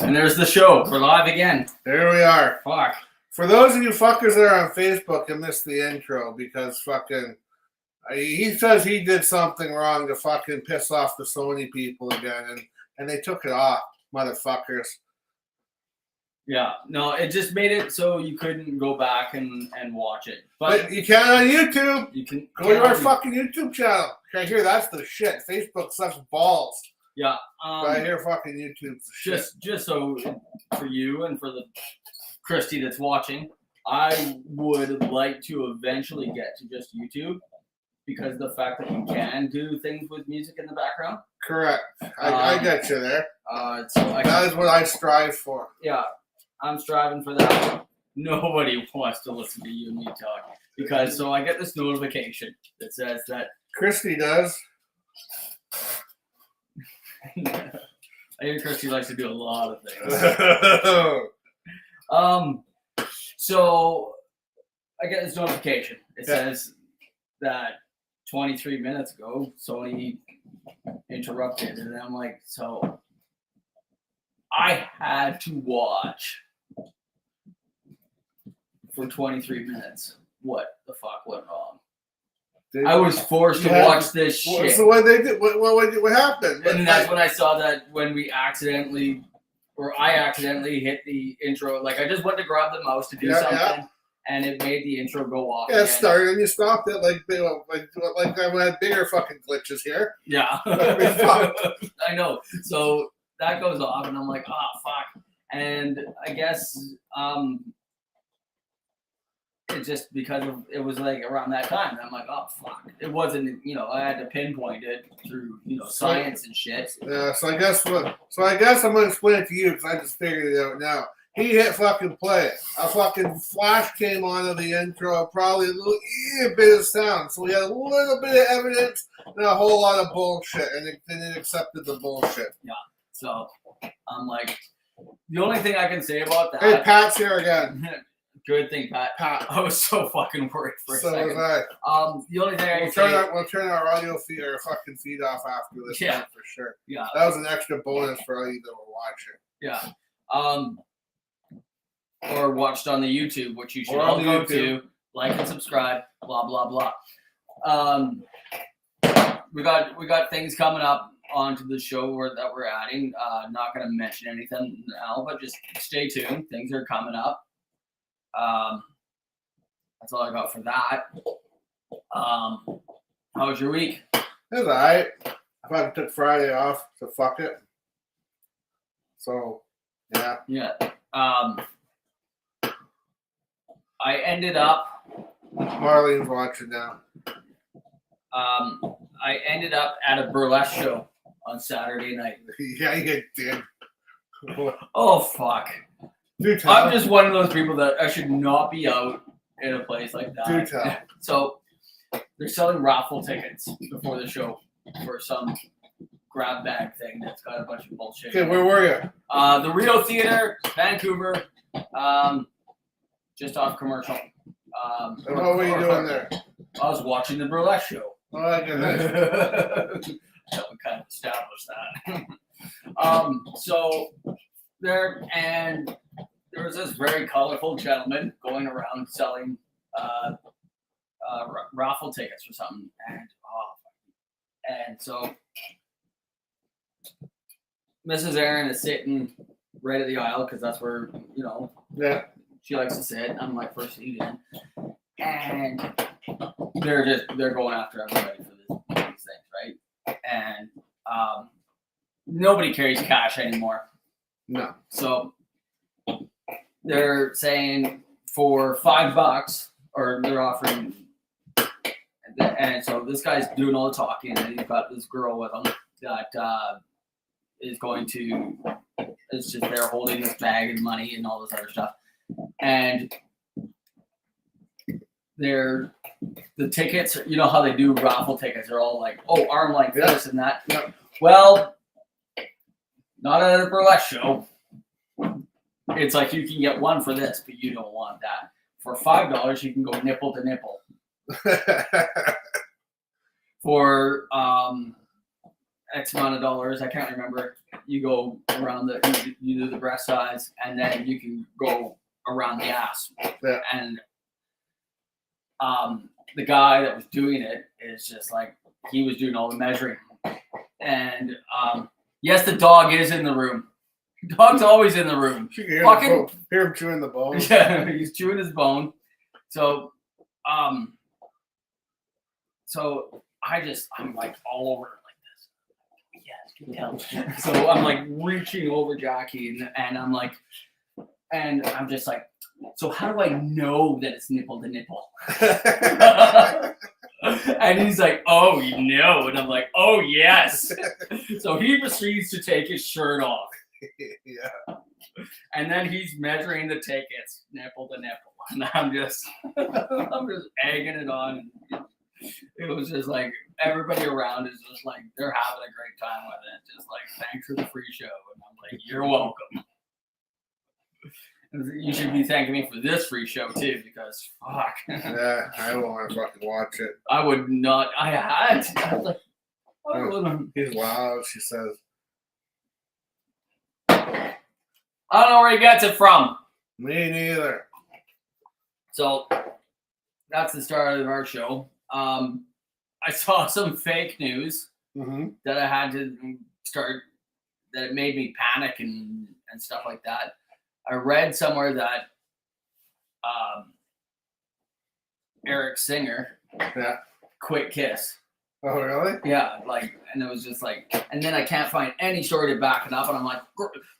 And there's the show. We're live again. There we are. Fuck. For those of you fuckers that are on Facebook and missed the intro because fucking he says he did something wrong to fucking piss off the Sony people again, and they took it off, motherfuckers. Yeah, no, it just made it so you couldn't go back and watch it. But you can on YouTube. You can go to our fucking YouTube channel. I hear that's the shit. Facebook sucks balls. Yeah. I hear fucking YouTube's the shit. Just so for you and for the Christy that's watching, I would like to eventually get to just YouTube because the fact that you can do things with music in the background. Correct. I get you there. That is what I strive for. Yeah, I'm striving for that. Nobody wants to listen to you and me talk because so I get this notification that says that Christy does. I hear Christy likes to do a lot of things. So I get this notification. It says that 23 minutes ago, Sony interrupted, and I'm like, so I had to watch for 23 minutes. What the fuck went wrong? I was forced to watch this shit. So what they did? What happened? And that's when I saw that when we I accidentally hit the intro. Like I just went to grab the mouse to do something, and it made the intro go off. Yeah, it started and you stopped it. Like I had bigger fucking glitches here. Yeah, I know. So that goes off, and I'm like, oh fuck. And I guess it just because it was like around that time, and I'm like, oh fuck. It wasn't, I had to pinpoint it through, science and shit. Yeah. So I guess I'm gonna explain it to you because I just figured it out now. He hit fucking play. A fucking flash came on of the intro, probably a little bit of sound. So we had a little bit of evidence and a whole lot of bullshit, and it accepted the bullshit. Yeah. So I'm like, the only thing I can say about that. Hey, Pat's here again. Good thing, Pat. I was so fucking worried for a second. So was I. The only thing I can say... We'll turn our audio feed or fucking feed off after this one for sure. Yeah. That was an extra bonus for all you that were watching. Yeah. Or watched on the YouTube, which you should all go to. Like and subscribe. Blah, blah, blah. We got things coming up onto the show that we're adding. Not going to mention anything now, but just stay tuned. Things are coming up. That's all I got for that. How was your week? It was alright. I fucking took Friday off, so fuck it. So, yeah. Yeah. I ended up... Marlene's watching now. I ended up at a burlesque show on Saturday night. Yeah, you did. Oh, fuck. I'm just one of those people that I should not be out in a place like that. Do tell. So they're selling raffle tickets before the show for some grab bag thing that's got a bunch of bullshit. Okay, where were you? The Rio Theater, Vancouver, just off Commercial. And what were you doing there? I was watching the burlesque show. Oh, I get that. So we kind of established that. So there was this very colorful gentleman going around selling raffle tickets or something, and so Mrs. Aaron is sitting right at the aisle because that's where she likes to sit. I'm my first seat in, and they're going after everybody for these things, right? And nobody carries cash anymore. No. So they're saying for $5, or they're offering, and so this guy's doing all the talking, and he's got this girl with him that is going to, it's just there holding this bag of money and all this other stuff. And the tickets, you know how they do raffle tickets, they're all like, oh, arm length, this and that. Yeah. Well, not at a burlesque show. It's like you can get one for this, but you don't want that. For $5, you can go nipple to nipple. X amount of dollars. I can't remember. You go around you do the breast size, and then you can go around the ass. Yeah. And the guy that was doing it is just like, he was doing all the measuring. And yes, the dog is in the room. The dog's always in the room. Hear him chewing the bone. Yeah, he's chewing his bone. So I'm like all over it like this. Yes, get down. So I'm like reaching over Jackie and I'm like, and I'm just like, so how do I know that it's nipple to nipple? And he's like, oh, you know. And I'm like, oh, yes. So he proceeds to take his shirt off. Yeah. And then he's measuring the tickets, nipple to nipple. And I'm just egging it on. It was just like, everybody around is just like, they're having a great time with it. Just like, thanks for the free show. And I'm like, you're welcome. You should be thanking me for this free show too, because fuck. Yeah, I don't want to fucking watch it. I would not. I had to. I was like, oh, he's loud, she says. I don't know where he gets it from. Me neither. So that's the start of our show. I saw some fake news that I had to start, that it made me panic and stuff like that. I read somewhere that Eric Singer quit Kiss. Oh, really? Yeah, like, and it was just like, and then I can't find any story to back it up, and I'm like,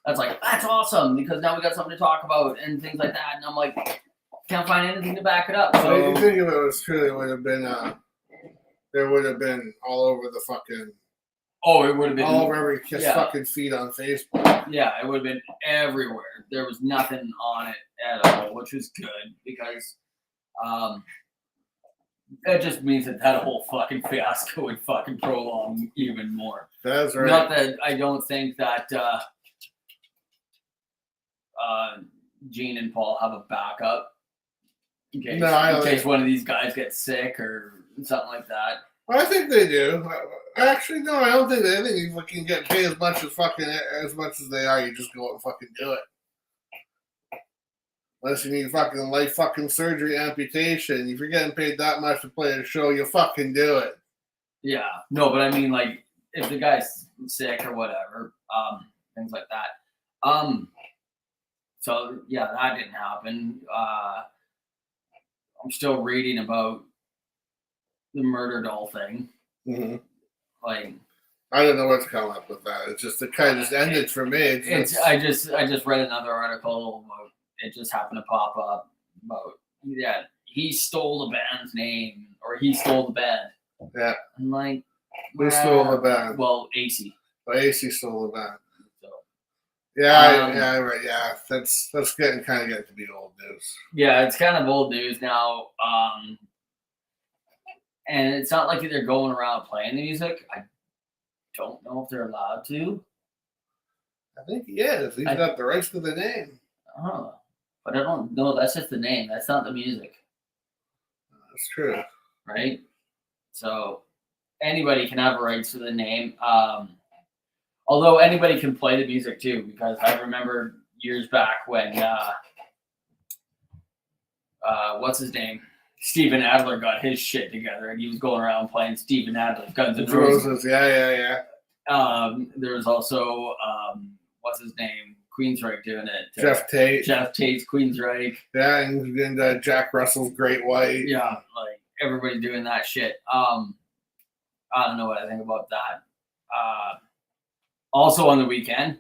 that's awesome, because now we got something to talk about and things like that, and I'm like, can't find anything to back it up. So you think if it was true, it would have been, there would have been all over the fucking. Oh, it would have been all over every Kiss fucking feed on Facebook. Yeah, it would have been everywhere. There was nothing on it at all, which was good, because that just means that whole fucking fiasco would fucking prolong even more. That's right. Not that I don't think that Gene and Paul have a backup in case one of these guys gets sick or something like that. I think they do. Actually, no, I don't think they. I think you can get paid as much as they are. You just go out and fucking do it. Unless you need fucking life fucking surgery, amputation. If you're getting paid that much to play a show, you fucking do it. Yeah. No, but I mean, like, if the guy's sick or whatever, things like that. So yeah, that didn't happen. I'm still reading about the murder doll thing. Mm-hmm. Like, I don't know what's coming up with that. It's just, it kind of just ended for me. I just read another article about it, just happened to pop up about he stole the band's name, or he stole the band. Yeah. I'm like, who stole the band? Well, AC. Well, AC stole the band. So, right. Yeah, that's getting to be old news. Yeah, it's kind of old news now. And it's not like they're going around playing the music. I don't know if they're allowed to. I think he is. He's got the rights to the name. Oh, but I don't know. That's just the name. That's not the music. That's true. Right? So anybody can have rights to the name. Although anybody can play the music too, because I remember years back when what's his name? Steven Adler got his shit together, and he was going around playing Steven Adler, Guns N' Roses. Yeah. There was also what's his name? Queensryche doing it. Jeff Tate. Jeff Tate's Queensryche. Yeah, and Jack Russell's Great White. Yeah, like everybody's doing that shit. I don't know what I think about that. Also on the weekend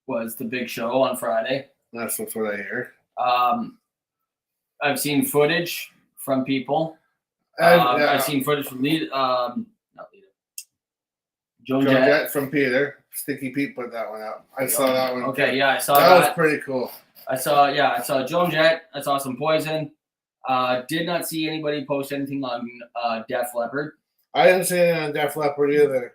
was the big show on Friday. That's what I hear. I've seen footage from people. I've seen footage from Joan Jett from Peter. Sticky Pete put that one out. I saw that one. Okay, yeah, I saw that. That was pretty cool. I saw Joan Jett. I saw some Poison. Did not see anybody post anything on Def Leppard. I didn't see anything on Def Leppard either.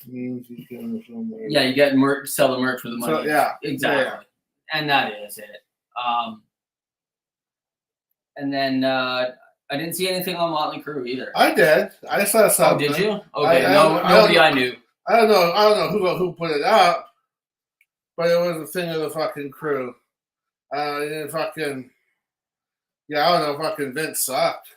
Yeah, you get merch, sell the merch for the money. So, yeah, exactly. Yeah. And that is it. And then I didn't see anything on Motley Crue either. I did. I saw Oh, something. did you? Okay, I nobody I knew. I don't know who put it up, but it was a thing of the fucking Crew. Fucking yeah, I don't know. Fucking Vince sucked.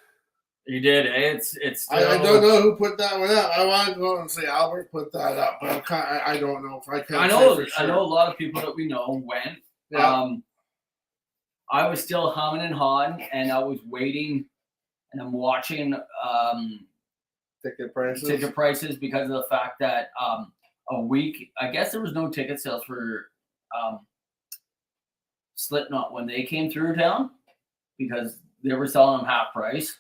You did, eh? It's still... I don't know who put that one up. I want to go out and say Albert put that up, but I don't know if I can. I know a lot of people that we know went. Yeah. I was still humming and hawing, and I was waiting, and I'm watching ticket prices because of the fact that a week, I guess there was no ticket sales for Slipknot when they came through town because they were selling them half price.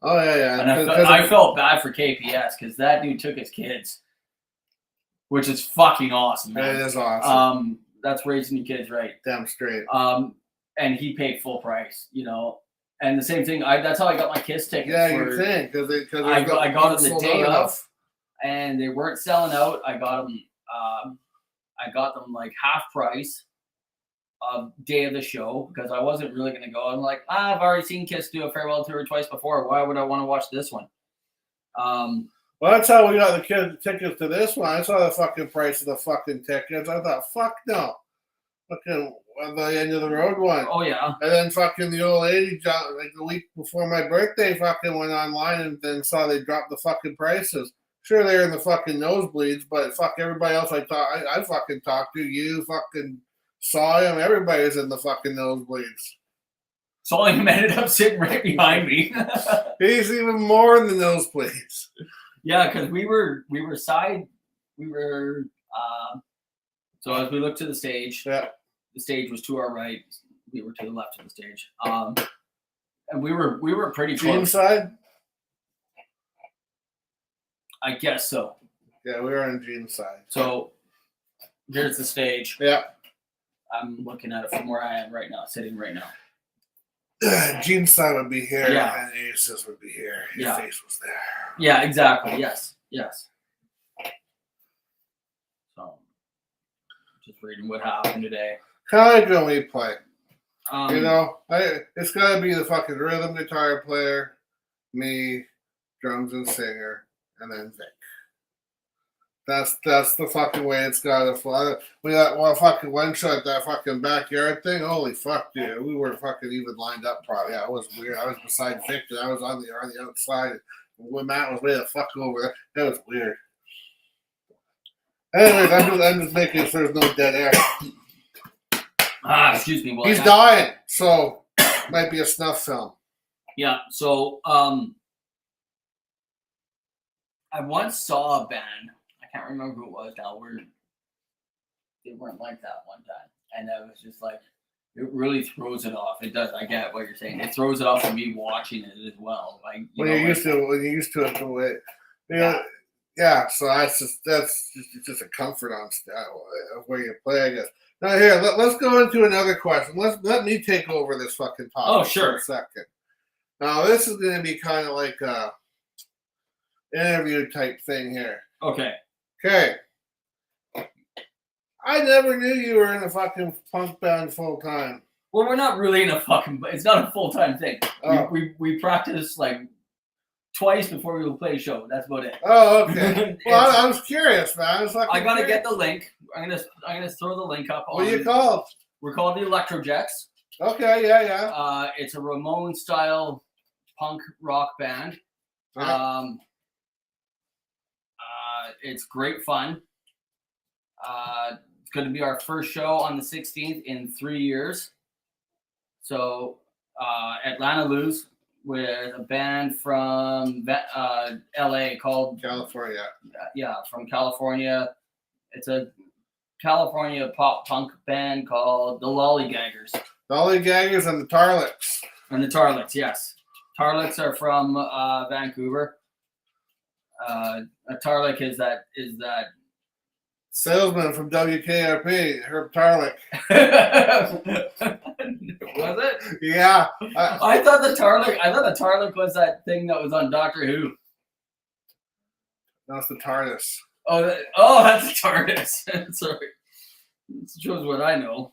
Oh yeah. And I felt bad for KPS because that dude took his kids, which is fucking awesome, man. It is awesome. That's raising your kids right. Damn straight. And he paid full price, you know. And the same thing. That's how I got my Kiss tickets. Yeah, you think because I got them the day of, and they weren't selling out. I got them like half price. Day of the show because I wasn't really going to go. I'm like, I've already seen Kiss do a farewell tour twice before. Why would I want to watch this one? Well, that's how we got the tickets to this one. I saw the fucking price of the fucking tickets. I thought, fuck no. Fucking the end of the road one. Oh yeah. And then fucking the old lady, like the week before my birthday, fucking went online and then saw they dropped the fucking prices. Sure, they're in the fucking nosebleeds, but fuck everybody else I fucking talked to. You fucking saw him. Everybody's in the fucking nosebleeds. Saw him ended up sitting right behind me. He's even more in the nosebleeds. Yeah, because we were so as we looked to the stage, yeah, the stage was to our right. We were to the left of the stage. And we were pretty close. Inside? I guess so. Yeah, we were on Gene's side. So here's the stage. Yeah. I'm looking at it from where I am right now, sitting right now. Gene's side would be here, yeah. And Ace's would be here. His face was there. Yeah, exactly. Yes. So, just reading what happened today. How like when we play? You know, it's got to be the fucking rhythm guitar player, me, drums and singer, and then Vic. That's the fucking way it's gotta fly. We got one fucking one shot that fucking backyard thing. Holy fuck, dude! We were fucking even lined up. Probably, yeah, it was weird. I was beside Victor. I was on the outside. When Matt was way the fuck over there, that was weird. Anyways, I'm just making sure there's no dead air. Excuse me. Well, he's dying, so might be a snuff film. Yeah. So, I once saw a band. I can't remember who it was now. They weren't like that one time, and I was just like, it really throws it off. It does. I get what you're saying. It throws it off for me watching it as well. Like when you're used to it, the way, yeah. So that's just a comfort on where you play, I guess. Now here, let's go into another question. Let me take over this fucking topic. Oh sure. For a second. Now this is going to be kind of like a interview type thing here. Okay. I never knew you were in a fucking punk band full time. Well, we're not really in a fucking. It's not a full time thing. Oh. We practice like twice before we will play a show. That's about it. Oh, okay. Well, I was curious, man. I gotta get the link. I'm gonna throw the link up. What are you called? We're called the Electrojects. Okay, yeah. It's a Ramon style punk rock band. Yeah. It's great fun. It's going to be our first show on the 16th in 3 years. So Atlanta Lose with a band from LA called California. Yeah, from California. It's a California pop punk band called the Lollygaggers. Lollygaggers and the Tarlets. And the Tarlets, yes. Tarlets are from Vancouver. A Tarlik is that salesman from WKRP, Herb Tarlik. Was it? Yeah. I thought the Tarlik was that thing that was on Doctor Who. That's the TARDIS. That's the TARDIS. Sorry. It shows what I know.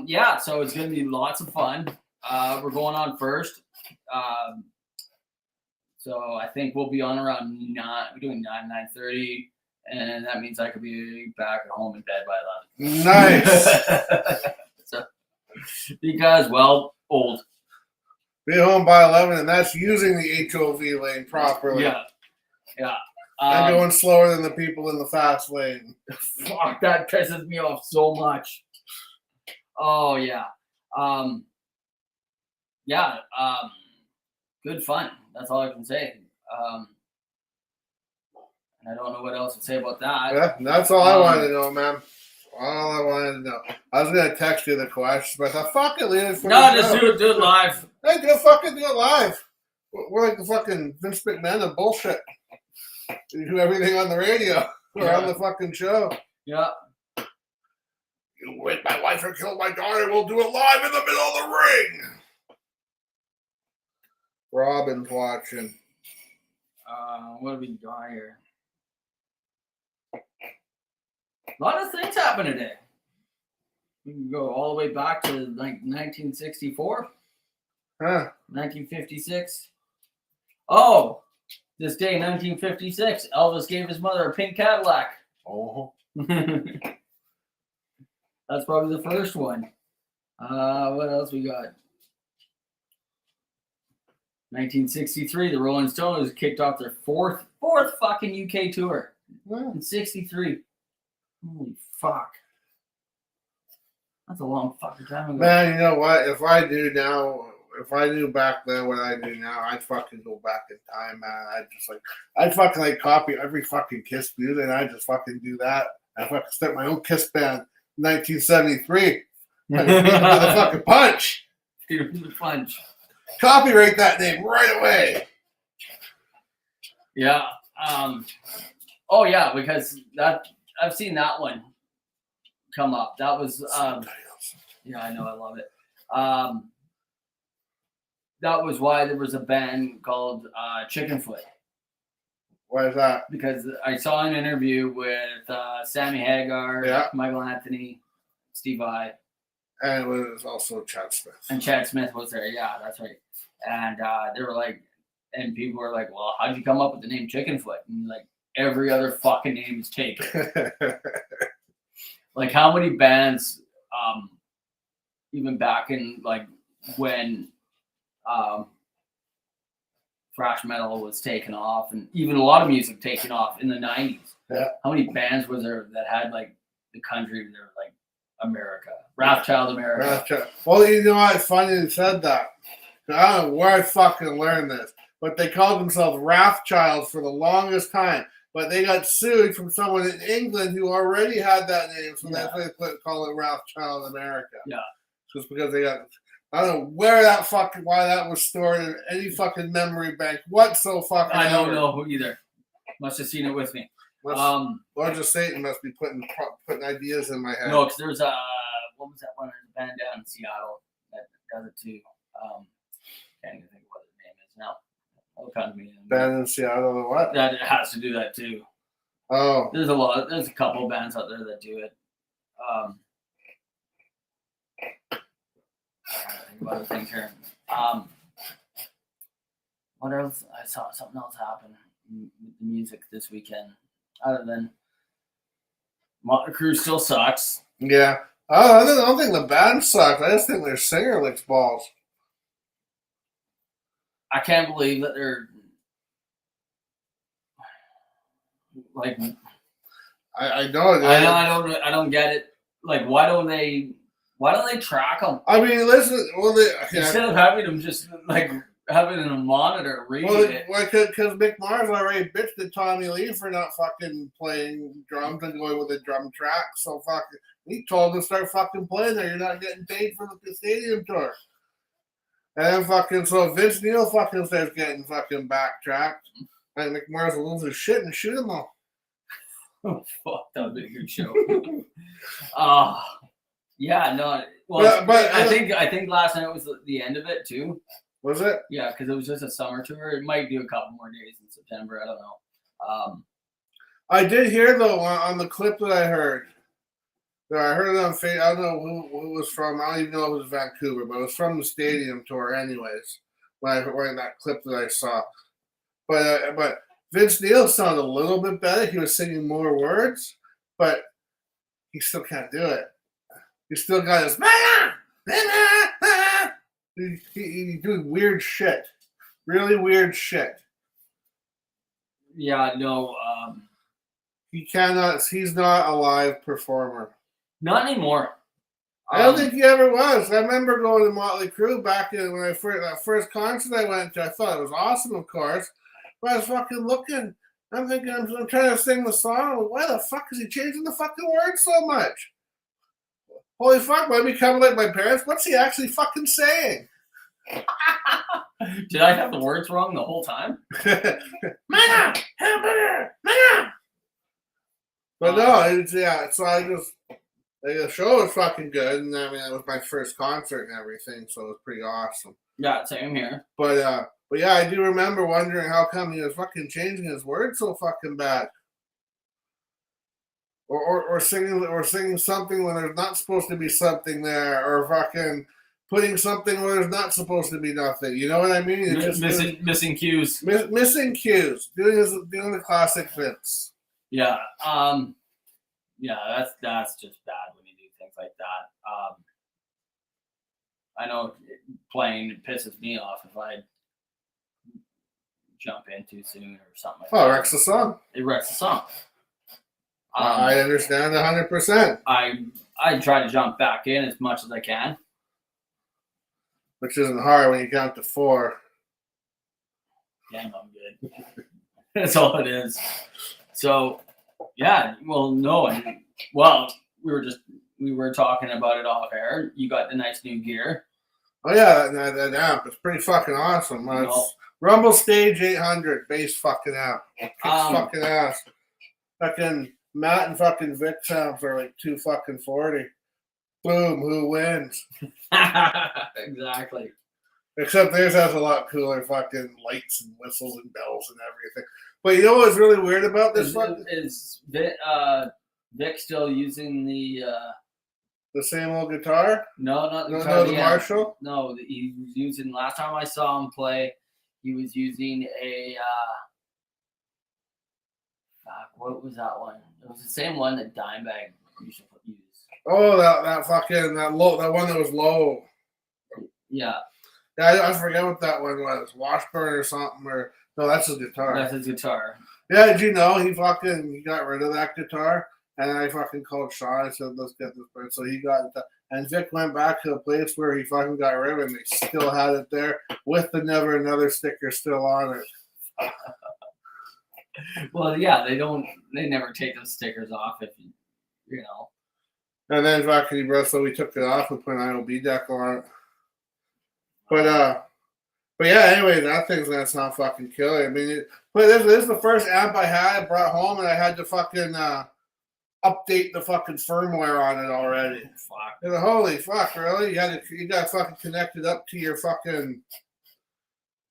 Yeah, so it's gonna be lots of fun. We're going on first. So I think we'll be on around 9. We're doing 9:30, and that means I could be back at home in bed by 11. Nice. So, because, well, old. Be home by 11, and that's using the HOV lane properly. Yeah. And going slower than the people in the fast lane. Fuck, that pisses me off so much. Oh, yeah. Good fun. That's all I can say. And I don't know what else to say about that. Yeah, that's all I wanted to know, man. All I wanted to know. I was gonna text you the questions, but I thought, fuck it, leave it for No, the just show. do it live. Hey, do it live. We're like the fucking Vince McMahon of bullshit. You do everything on the radio or on the fucking show. Yeah. You raped my wife or killed my daughter, we'll do it live in the middle of the ring. Robin's watching. What have we got here? A lot of things happen today. We can go all the way back to like 1964, Huh. 1956. Oh, this day, 1956, Elvis gave his mother a pink Cadillac. Oh. That's probably the first one. What else we got? 1963, the Rolling Stones kicked off their fourth fucking UK tour. In 63. Holy fuck. That's a long fucking time ago. Man, you know what? If I knew back then what I do now, I'd fucking go back in time, man. I'd fucking copy every fucking Kiss music, and I'd just fucking do that. I'd fucking start my own Kiss band in 1973. I'd beat them with a fucking punch. Punch. Copyright that name right away. Yeah. Oh yeah, because that I've seen that one come up. That was yeah, I know, I love it. That was why there was a band called Chickenfoot. Why is that? Because I saw an interview with Sammy Hagar, Yeah. Michael Anthony, Steve Vai. And it was also Chad Smith. And Chad Smith was there. Yeah, that's right. And they were like, and people were like, well, how'd you come up with the name Chickenfoot? And like, every other fucking name is taken. Like, how many bands, even back in like when thrash metal was taken off, and even a lot of music taken off in the 90s. Yeah. How many bands was there that had like the country, they were like America, Wrathchild America? Well, you know what? It's funny you said that. I don't know where I fucking learned this, but they called themselves Wrathchild for the longest time. But they got sued from someone in England who already had that name, so that's why they call it Wrathchild America. Yeah. Just because they got, I don't know where that fucking, why that was stored in any fucking memory bank. What so fucking I don't know either. Must have seen it with me. Lord of Satan must be putting ideas in my head. No, because there's what was that one? There's a band down in Seattle that does it too. Can't even think of what the name is now. Band in Seattle or what? That has to do that too. Oh. There's a couple of bands out there that do it. I think of other things here. What else? I saw something else happen with the music this weekend. Other than Motley Crue still sucks. Yeah. Oh, I don't think the band sucks. I just think their singer licks balls. I can't believe that they're like. I know. I don't get it. Like, why don't they track them? I mean, listen. Well, instead of having them just like having a monitor reading it. Well, because Mick Mars already bitched at Tommy Lee for not fucking playing drums and going with a drum track. So fucking, he told him to start fucking playing there. You're not getting paid for the stadium tour. And then fucking, so Vince Neil fucking starts getting fucking backtracked. And Mick Mars will lose his shit and shoot him all. Oh, fuck, that would be a good show. Yeah, no. Well, Yeah, but I think last night was the end of it too. Was it? Yeah, because it was just a summer tour. It might do a couple more days in September. I don't know. I did hear though on the clip that I heard I heard it on Facebook. I don't know who it was from. I don't even know if it was Vancouver, but it was from the stadium tour, anyways. When that clip that I saw, but Vince Neil sounded a little bit better. He was singing more words, but he still can't do it. He still got his. He's doing weird shit, really weird shit. Yeah, no. He cannot. He's not a live performer. Not anymore. I don't think he ever was. I remember going to Motley Crue back in when that first concert I went to. I thought it was awesome, of course. But I was fucking looking. I'm thinking, I'm trying to sing the song. Why the fuck is he changing the fucking words so much? Holy fuck, am I becoming like my parents? What's he actually fucking saying? Did I have the words wrong the whole time? Mana! But no, so I just, the show was fucking good, and I mean, it was my first concert and everything, so it was pretty awesome. Yeah, same here. But yeah, I do remember wondering how come he was fucking changing his words so fucking bad. Or singing something when there's not supposed to be something there, or fucking putting something where there's not supposed to be nothing. You know what I mean? Missing cues. Missing cues. Doing the classic Vince. Yeah. Yeah, that's just bad when you do things like that. I know playing pisses me off if I jump in too soon or something like that. Oh, it wrecks the song. It wrecks the song. I understand 100%. I try to jump back in as much as I can. Which isn't hard when you count to 4. Damn, I'm good. That's all it is. So, yeah, well, no. Well, we were talking about it off air. You got the nice new gear. Oh, yeah, that amp is pretty fucking awesome. It's Rumble Stage 800 bass fucking amp. Kicks fucking ass. Fucking Matt and fucking Vic sounds are like 240. Boom, who wins? Exactly. Except theirs has a lot cooler fucking lights and whistles and bells and everything. But you know what's really weird about this? Is Vic still using the same old guitar? No, not the guitar. No, the Marshall? No, he was using, last time I saw him play, he was using a what was that one? It was the same one that Dimebag used to use. Oh, that one that was low. Yeah. Yeah, I forget what that one was. Washburn or something, or no, that's his guitar. That's his guitar. Yeah, did you know he got rid of that guitar? And I fucking called Sean. I said, let's get this bird. So he got it. And Vic went back to a place where he fucking got rid of it, and they still had it there with the Never Another sticker still on it. Well, yeah, they never take those stickers off if you know. And then fucking so we took it off and put an IOB deck on it. But yeah, anyway, that thing's gonna sound fucking killer. I mean, this is the first amp I had. I brought home, and I had to fucking update the fucking firmware on it already. Fuck. And holy fuck, really? You got fucking connected up to your fucking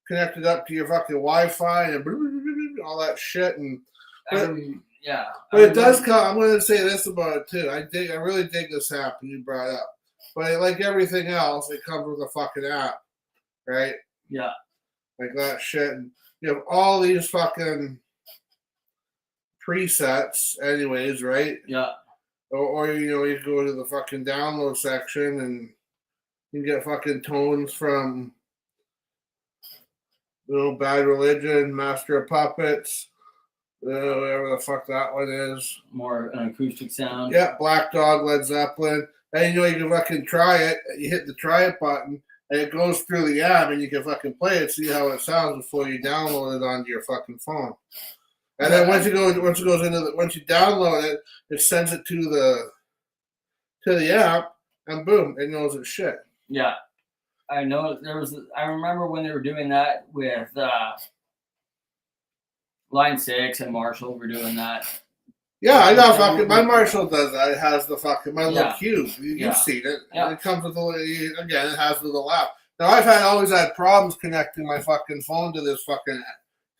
Wi-Fi and all that shit. Yeah. But it does come. I'm going to say this about it too. I really dig this app you brought up. But like everything else, it comes with a fucking app, right? Yeah. Like that shit. And you have all these fucking presets, anyways, right? Yeah. Or you can go to the fucking download section and you can get fucking tones from Bad Religion, Master of Puppets, whatever the fuck that one is. More an acoustic sound. Yeah, Black Dog, Led Zeppelin. And you can fucking try it. You hit the try it button, and it goes through the app, and you can fucking play it, see how it sounds before you download it onto your fucking phone. And then once you download it, it sends it to the app, and boom, it knows it's shit. Yeah. I know I remember when they were doing that with Line 6 and Marshall were doing that. Yeah, I know. Fucking my Marshall does that. It has the fucking my little cube. You've seen it. Yeah. It comes with it has the little app. Now I've always had problems connecting my fucking phone to this fucking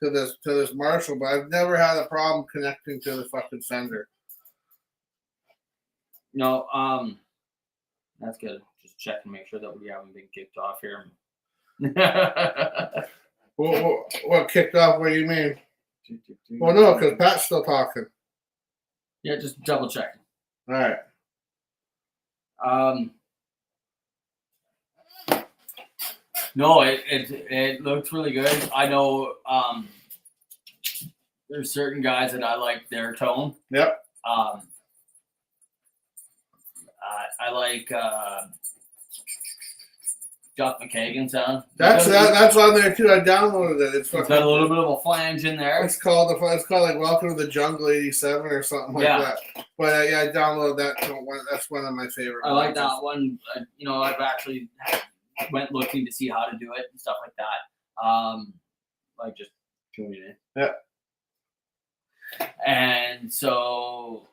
to this Marshall, but I've never had a problem connecting to the fucking Fender. No, that's good. Just check and make sure that we haven't been kicked off here. What kicked off? What do you mean? Well, no, because Pat's still talking. Yeah, just double check. All right. No, it looks really good. I know there's certain guys that I like their tone. Yep. I like Duff McKagan's sound. That's on there too. I downloaded it. It's got a little bit of a flange in there. It's called like Welcome to the Jungle '87 or something like that. But yeah, I downloaded that. That's one of my favorite. I like that one. I've actually went looking to see how to do it and stuff like that. Like just tuning in. Yeah. And so,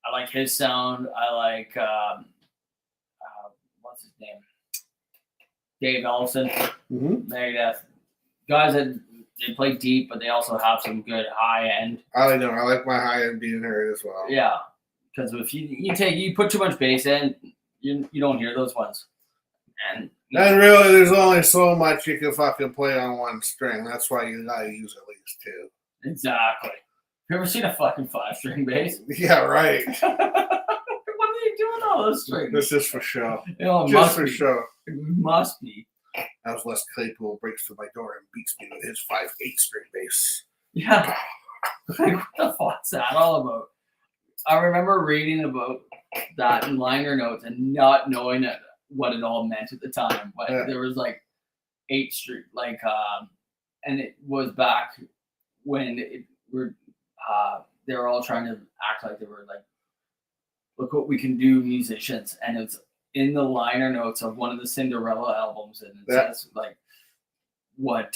I like his sound. I like what's his name? Dave Ellison. Mm-hmm. Megadeth. Guys that they play deep, but they also have some good high end. I like my high end being heard as well. Yeah, because if you put too much bass in, you don't hear those ones. And really, there's only so much you can fucking play on one string. That's why you gotta use at least two. Exactly. You ever seen a fucking 5-string bass? Yeah, right. What are they doing all those strings? This is for show. Just for show. It must be. As Les Claypool breaks through my door and beats me with his 5/8-string bass. Yeah. Like, what the fuck's that all about? I remember reading about that in liner notes and not knowing what it all meant at the time. But there was like 8-string, and it was back when they were all trying to act like they were like, look what we can do, musicians, and it's in the liner notes of one of the Cinderella albums, and it says like what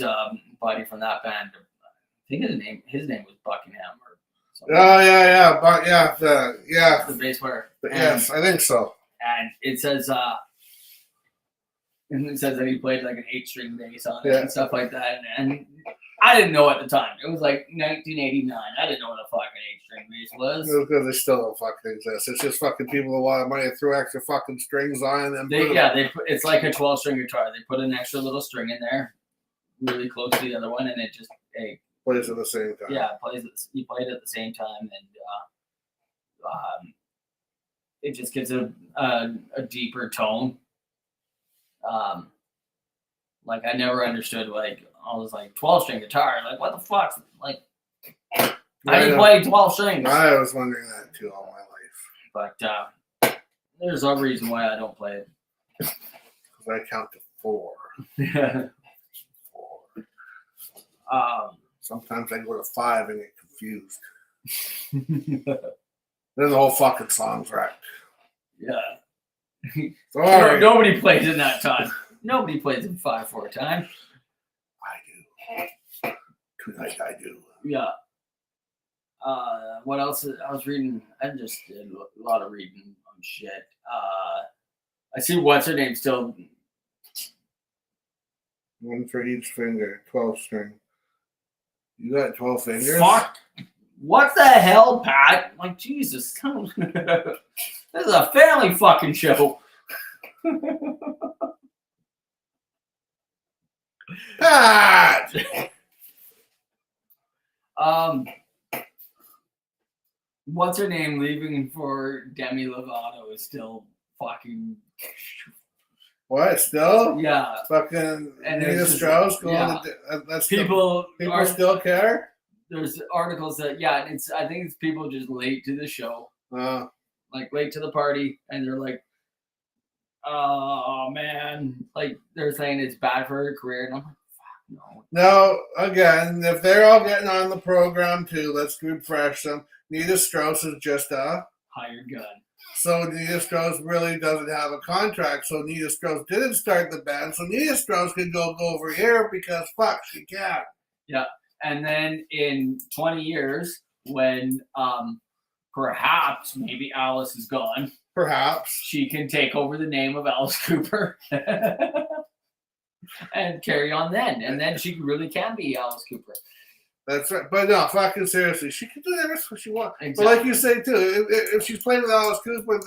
buddy from that band, I think his name was Buckingham or something. Oh yeah, the bass player. Yes, I think so. And it says that he played like an 8-string bass on it and stuff like that, and I didn't know at the time. It was like 1989. I didn't know what a fucking 8-string bass was. Because they still don't fucking exist. It's just fucking people with a lot of money throw extra fucking strings on and it's like a 12-string guitar. They put an extra little string in there, really close to the other one, and it just plays at the same time. Yeah, you play it at the same time, and it just gives a deeper tone. Like I never understood like. I was like 12-string guitar. Like what the fuck? Like I didn't play 12 strings. I was wondering that too all my life. But there's a reason why I don't play it. Because I count to 4. 4. Sometimes I go to 5 and get confused. Then the whole fucking song's wrecked. Yeah. Sorry. Nobody plays in that time. Nobody plays in 5/4 time. Tonight I do. Yeah. What else? I was reading. I just did a lot of reading on shit. I see what's her name still. 1 for each finger. 12-string. You got 12 fingers? Fuck. What the hell, Pat? Like Jesus. This is a family fucking show. Pat. What's her name leaving for Demi Lovato is still fucking. What still? Yeah. Fucking Nina Strauss going. Yeah. That's people still care. There's articles that I think it's people just late to the show, like late to the party, and they're like, oh man, like they're saying it's bad for her career, and I'm like. No, again, if they're all getting on the program too, let's refresh them. Nina Strauss is just a hired gun. So Nina Strauss really doesn't have a contract. So Nina Strauss didn't start the band. So Nina Strauss can go over here because fuck, she can. Yeah, and then in 20 years, when perhaps maybe Alice is gone, perhaps she can take over the name of Alice Cooper. And carry on then. And then she really can be Alice Cooper. That's right. But no, fucking seriously, she can do whatever she wants. Exactly. But like you say too, if she's playing with Alice Cooper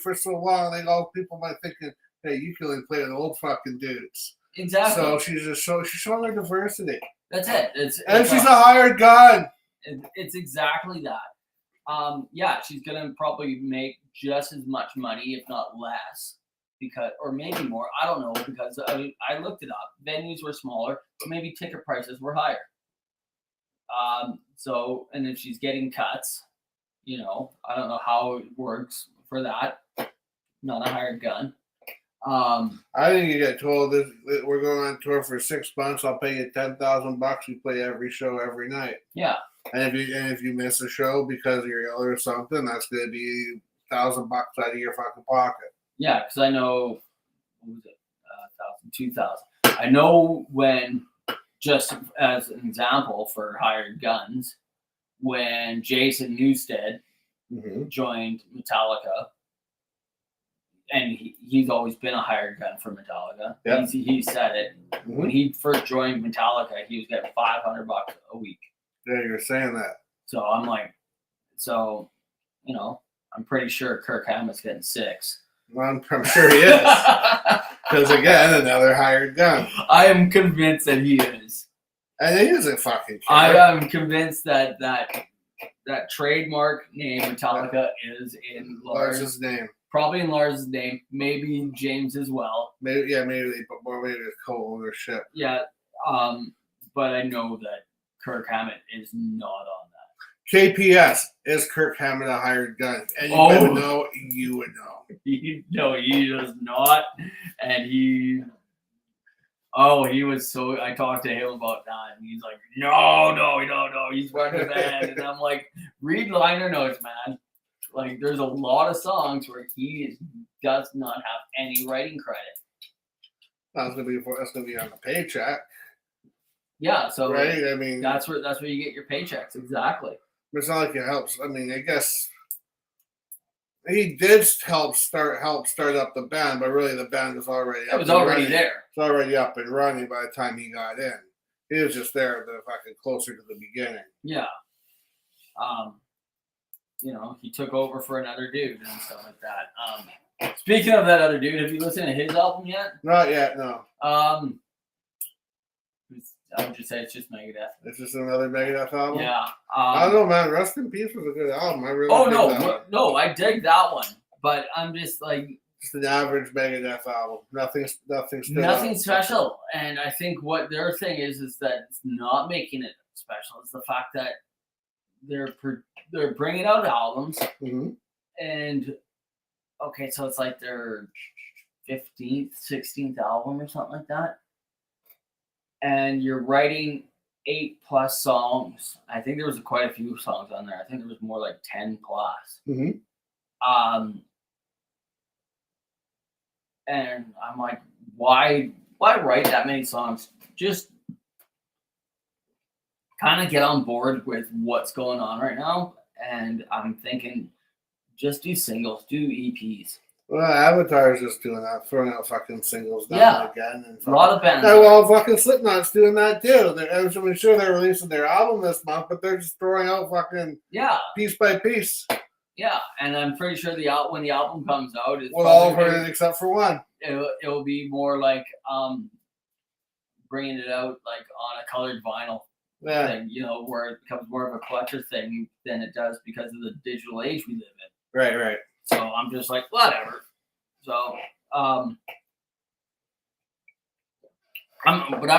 for so long, then all people might thinking, hey, you can only play with old fucking dudes. Exactly. So she's showing her diversity. That's it. And she's a hired gun. It's exactly that. Yeah, she's gonna probably make just as much money, if not less, or maybe more. I don't know, because I looked it up. Venues were smaller, but maybe ticket prices were higher. So, and if she's getting cuts, I don't know how it works for that. Not a hired gun. I think you get told that we're going on tour for 6 months. I'll pay you $10,000. You play every show every night. Yeah. And if you miss a show because you're ill or something, that's going to be $1,000 out of your fucking pocket. Yeah, because I know, what was it, 1,000, 2,000. I know when, just as an example for hired guns, when Jason Newsted joined Metallica, and he's always been a hired gun for Metallica. Yep. He said it. When he first joined Metallica, he was getting $500 a week. Yeah, you're saying that. So I'm like, I'm pretty sure Kirk Hammett's getting 6. Well, I'm sure he is. Because again, another hired gun. I am convinced that he is. And he isn't fucking care. I am convinced that trademark name Metallica is in Lars's name. Probably in Lars's name. Maybe James as well. Maybe they put more maybe it's co-ownership. Yeah. But I know that Kirk Hammett is not on that. KPS, is Kirk Hammett a hired gun? And you would know. He does not. And he was so, I talked to him about that, and he's like, no, he's running the band. And I'm like, read liner notes, man. Like, there's a lot of songs where he does not have any writing credit. That's gonna be on the paycheck. Yeah, so right. I mean, that's where you get your paychecks. Exactly. It's not like it helps. I mean, I guess he did help start up the band, but really the band was already there. It's already up and running by the time he got in. He was just there the fucking closer to the beginning. Yeah. He took over for another dude and stuff like that. Speaking of that other dude, have you listened to his album yet? Not yet, no. I would just say it's just Megadeth. It's just another Megadeth album? Yeah. I don't know, man. Rest in Peace was a good album. I really no, I dig that one. But I'm just like... Just an average Megadeth album. Nothing special. And I think what their thing is that it's not making it special. It's the fact that they're bringing out albums. Mm-hmm. And, okay, so it's like their 15th, 16th album or something like that. And you're writing 8+ songs. I think there was quite a few songs on there. I think there was more like 10+. Mm-hmm. And I'm like, why write that many songs? Just kind of get on board with what's going on right now. And I'm thinking, just do singles, do EPs. Well, Avatar is just doing that, throwing out fucking singles now and again. And a lot of bands. Well, fucking Slipknot's doing that too. I'm sure they're releasing their album this month, but they're just throwing out fucking piece by piece. Yeah, and I'm pretty sure when the album comes out, it's all of it except for one. It'll be more like bringing it out like on a colored vinyl thing, where it becomes more of a collector thing than it does because of the digital age we live in. Right. So I'm just like, whatever. So, I'm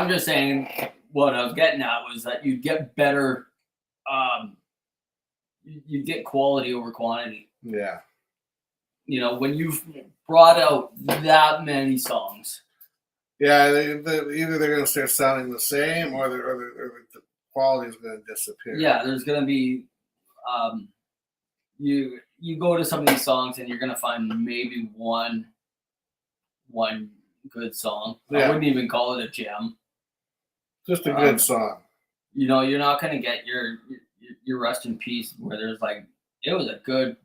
just saying what I was getting at was that you get better, you get quality over quantity. Yeah. When you've brought out that many songs. Yeah, either they're going to start sounding the same or the quality is going to disappear. Yeah, there's going to be, you go to some of these songs and you're going to find maybe one good song. I wouldn't even call it a gem. Just a good song. You're not going to get your Rest in Peace where there's like, it was a good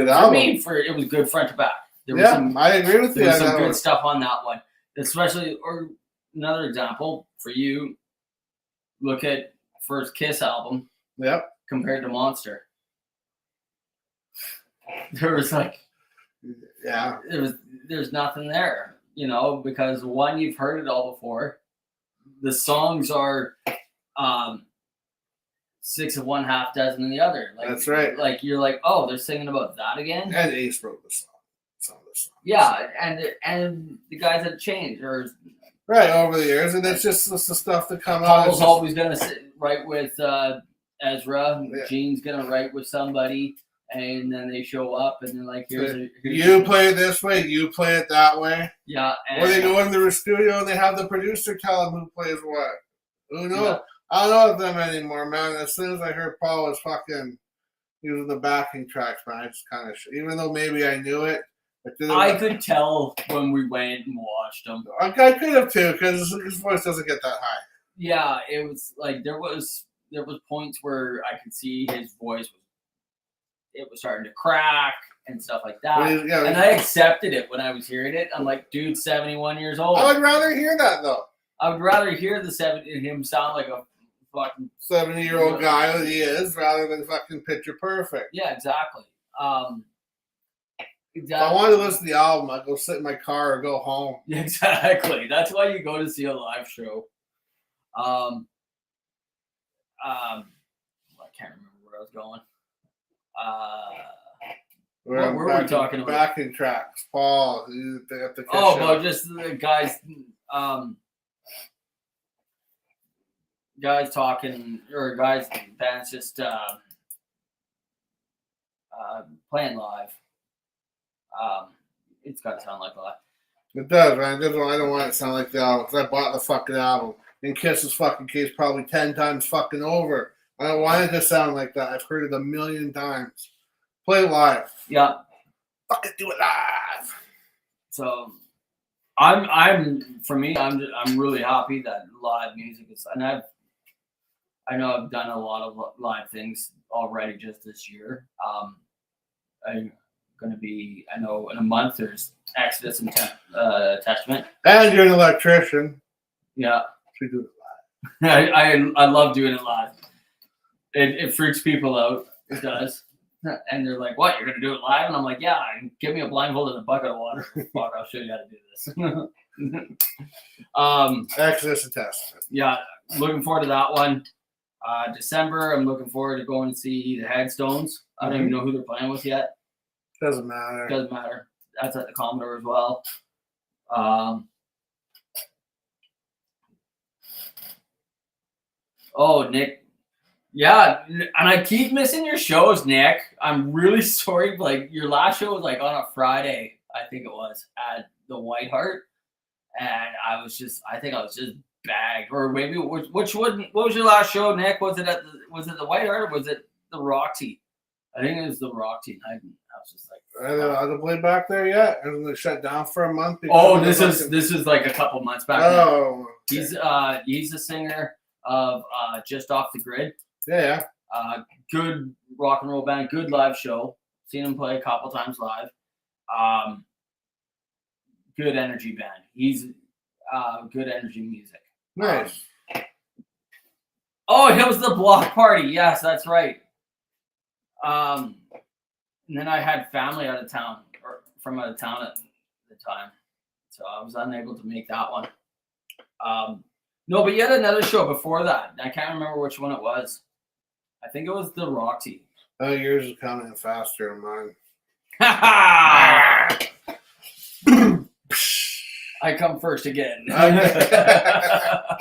album. It was good front to back. I agree with you. There was some good stuff on that one. Especially, or another example for you, look at first Kiss album Yep. compared to Monster. There was like, Yeah. there's nothing there, you know, because one, you've heard it all before. The songs are 6 of one, half dozen of the other. Like, That's right. Like you're like, oh, they're singing about that again. And Ace wrote the song. Some of the songs. Yeah, and the guys had changed, or Right, over the years, and it's just the stuff that come out. Paul's always gonna write with Ezra. Yeah. Gene's gonna write with somebody, and then they show up, and they're like, "Here's you play it this way, you play it that way." Yeah, Or they go into the studio and they have the producer tell them who plays what. Who knows? Yeah. I don't know them anymore, man. As soon as I heard Paul was fucking using the backing tracks, man, I just kind of, even though maybe I knew it. I could tell when we went and watched them. I could have too, because his voice doesn't get that high. Yeah, it was like there was points where I could see his voice was starting to crack and stuff like that. And I accepted it when I was hearing it. I'm like, dude, 71 years old. I would rather hear that though. I would rather hear him sound like a fucking 70-year-old guy that he is, rather than fucking picture perfect. Yeah, exactly. If I wanted to listen to the album, I'd go sit in my car or go home. Exactly. That's why you go to see a live show. I can't remember where I was going. What were we talking about? Backing tracks. Paul. But just the guys, guys talking, or guys, bands just playing live. It's got to sound like live. It does, man. I don't want it to sound like the album, because I bought the fucking album. In Kiss's fucking case, probably 10 times fucking over. I don't want it to sound like that. I've heard it a million times. Play live. Yeah. Fucking do it live. So, I'm really happy that live music is, and I know I've done a lot of live things already just this year. I'm going to be, I know in a month there's Exodus and Testament. And you're an electrician. Yeah. We do it live. I love doing it live. It freaks people out. It does. And they're like, what, you're going to do it live? And I'm like, yeah, give me a blindfold and a bucket of water. Fuck, I'll show you how to do this. Exodus and Testament. Yeah, looking forward to that one. December, I'm looking forward to going to see the Headstones. I don't even know who they're playing with yet. Doesn't matter. Doesn't matter. That's at the Commodore as well. Oh, Nick. Yeah, and I keep missing your shows, Nick. I'm really sorry. Like, your last show was like on a Friday, I think it was, at the White Hart. And I think I was just bagged. Or maybe which one? What was your last show, Nick? Was it the White Hart or was it the Roxy? I think it was the Roxy. I was just like, I don't know how to play back there yet. It shut down for a month. Oh, this is like a couple months back. Oh, okay. He's a singer of Just Off the Grid. Yeah. Good rock and roll band. Good live show. Seen him play a couple times live. Good energy band. He's good energy music. Nice. Oh, it was the Block Party. Yes, that's right. And then I had family out of town, or from out of town at the time, so I was unable to make that one. No, but you had another show before that. I can't remember which one it was. I think it was the Roxy. Oh, yours is coming faster than mine. I come first again. Okay.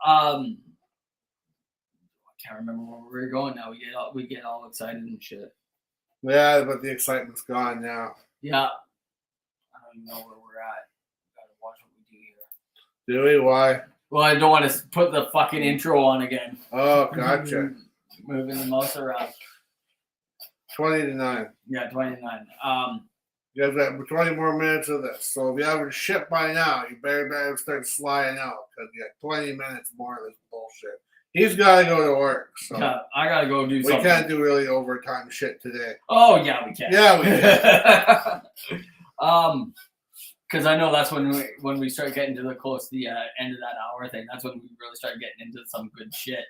I can't remember where we were going now. We get all excited and shit. Yeah, but the excitement's gone now. Yeah. I don't even know where we're at. Gotta watch what we do here. Do we? Why? Well, I don't want to put the fucking intro on again. Oh, gotcha. Moving the mouse around. 20-9. Yeah, 29. You guys got 20 more minutes of this. So if you haven't shit by now, you better start sliding out, because you got 20 minutes more of this bullshit. He's got to go to work. So yeah, I got to go do something. We can't do really overtime shit today. Oh, yeah, we can. Yeah, we can. because I know that's when we start getting to the close to the end of that hour thing. That's when we really start getting into some good shit.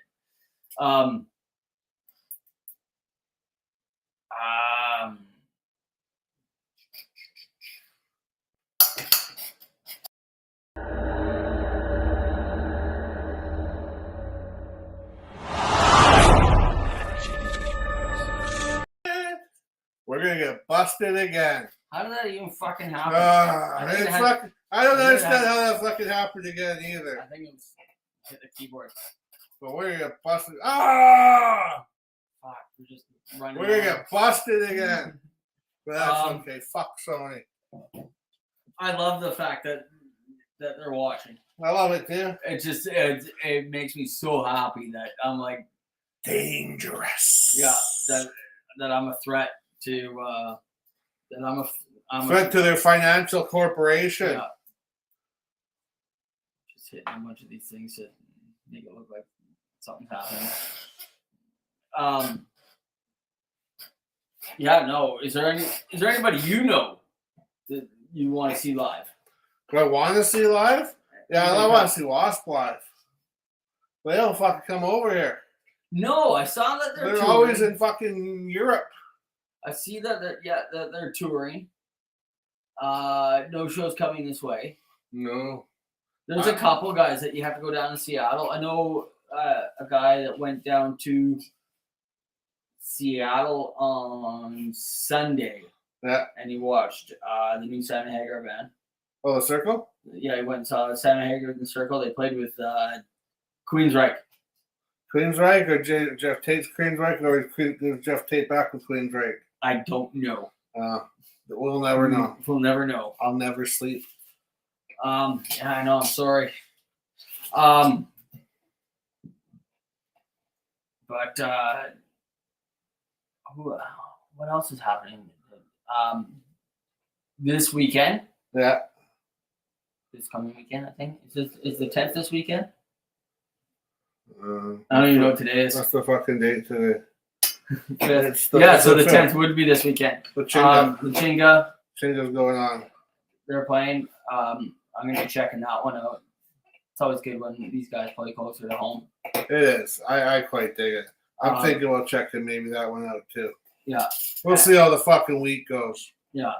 We're gonna get busted again. How did that even fucking happen? I don't understand how that fucking happened again either. I think it was hit the keyboard. But we're gonna get busted. Ah! Fuck, we're just running. We're gonna get busted again. But that's okay. Fuck Sony. I love the fact that they're watching. I love it too. It makes me so happy that I'm like dangerous. Yeah, that I'm a threat to that I'm threat to their financial corporation. Yeah. Just hitting a bunch of these things to make it look like something's happening. Yeah, no. Is there anybody you know that you want to see live? Do I want to see live? Yeah, I want to see Wasp live. But they don't fucking come over here. No, I saw that they're touring. Always in fucking Europe. I see that they're touring. No shows coming this way. No. There's a couple guys that you have to go down to Seattle. I know a guy that went down to Seattle on Sunday. Yeah. And he watched the new Simon Hagar band. Oh, the Circle? Yeah, he went and saw Simon Hagar in the Circle. They played with Queensryche. Queensryche or Jeff Tate's Queensryche, or is Jeff Tate back with Queensryche? I don't know. We'll never know. We'll never know. I'll never sleep. Yeah, I know. I'm sorry. But what else is happening? This weekend. Yeah. This coming weekend, I think. Is the 10th this weekend? I don't even know what today is. That's the fucking date today. So the 10th would be this weekend. The Chinga. The Chinga's going on. They're playing. I'm going to be checking that one out. It's always good when these guys play closer to home. It is. I quite dig it. I'm thinking about checking maybe that one out too. Yeah. We'll see how the fucking week goes. Yeah.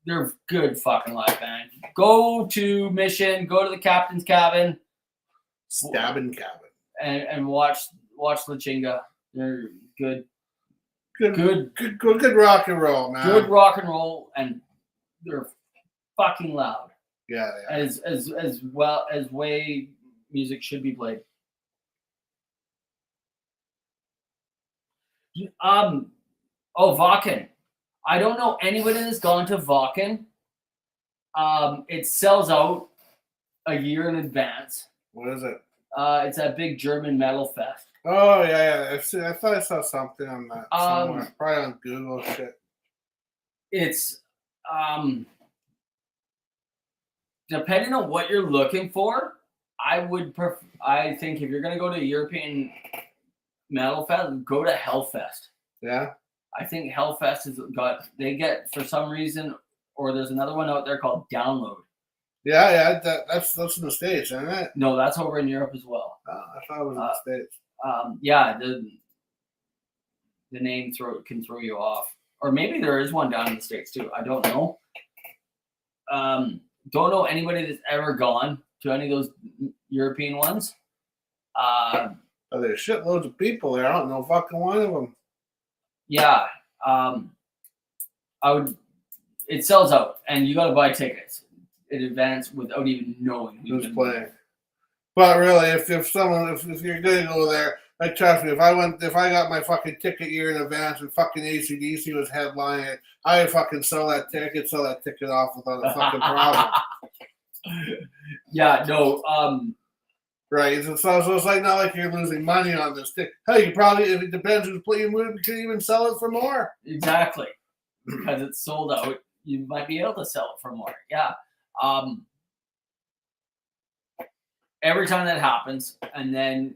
They're a good fucking live band. Go to Mission. Go to the Captain's Cabin. Stabbing Cabin. And watch La Chinga. They're good. Good rock and roll, man. Good rock and roll, and they're fucking loud. Yeah, they are. As well as way music should be played. Vakken. I don't know anybody that's gone to Vakken. It sells out a year in advance. What is it? It's that big German metal fest. Oh yeah. I thought I saw something on that somewhere. Probably on Google shit. It's depending on what you're looking for. I think if you're gonna go to a European metal fest, go to Hellfest. Yeah. I think Hellfest they get for some reason, or there's another one out there called Download. Yeah, that's in the States, isn't it? No, that's over in Europe as well. I thought it was in the States. Yeah, the name can throw you off, or maybe there is one down in the States too. I don't know. Don't know anybody that's ever gone to any of those European ones. There's shitloads of people there. I don't know fucking one of them. Yeah, it sells out, and you got to buy tickets in advance without even knowing who's playing. But really, if you're gonna go there, like trust me, if I got my fucking ticket year in advance and fucking AC/DC was headlining it, I would fucking sell that ticket off without a fucking problem. Yeah, no. Right, so it's like not like you're losing money on this ticket. Hey, you probably, if it depends who's playing, you could even sell it for more. Exactly, because it's sold out. You might be able to sell it for more. Yeah. Every time that happens, and then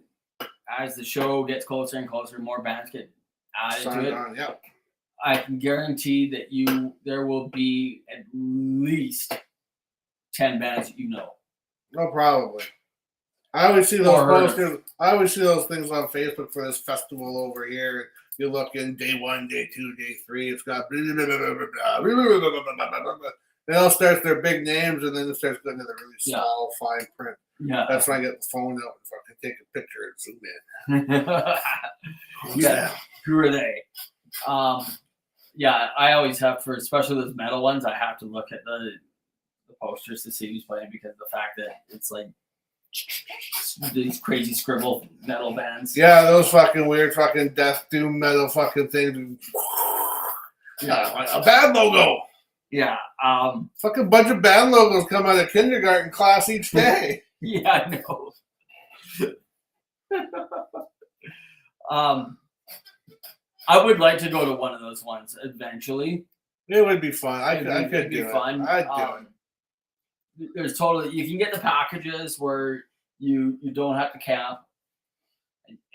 as the show gets closer and closer, more bands get added to it. Yeah. I can guarantee that there will be at least 10 bands that you know. No, probably. I always see those posters. I always see those things on Facebook for this festival over here. You look in day 1, day 2, day 3. It's got blah, blah, blah, blah, blah, blah, blah, blah, blah. It all starts their big names, and then it starts going to the really small, fine print. Yeah. That's when I get the phone out and fucking take a picture and zoom in. Yeah. Who are they? Yeah, I always have for especially those metal ones. I have to look at the posters to see who's playing because of the fact that it's like these crazy scribble metal bands. Yeah, those fucking weird fucking death doom metal fucking things. Yeah, like a band logo. Yeah. Fucking bunch of band logos come out of kindergarten class each day. Yeah, I know. I would like to go to one of those ones eventually. It would be fun. I could do fun. it. I'd do it. There's totally you can get the packages where you don't have to camp,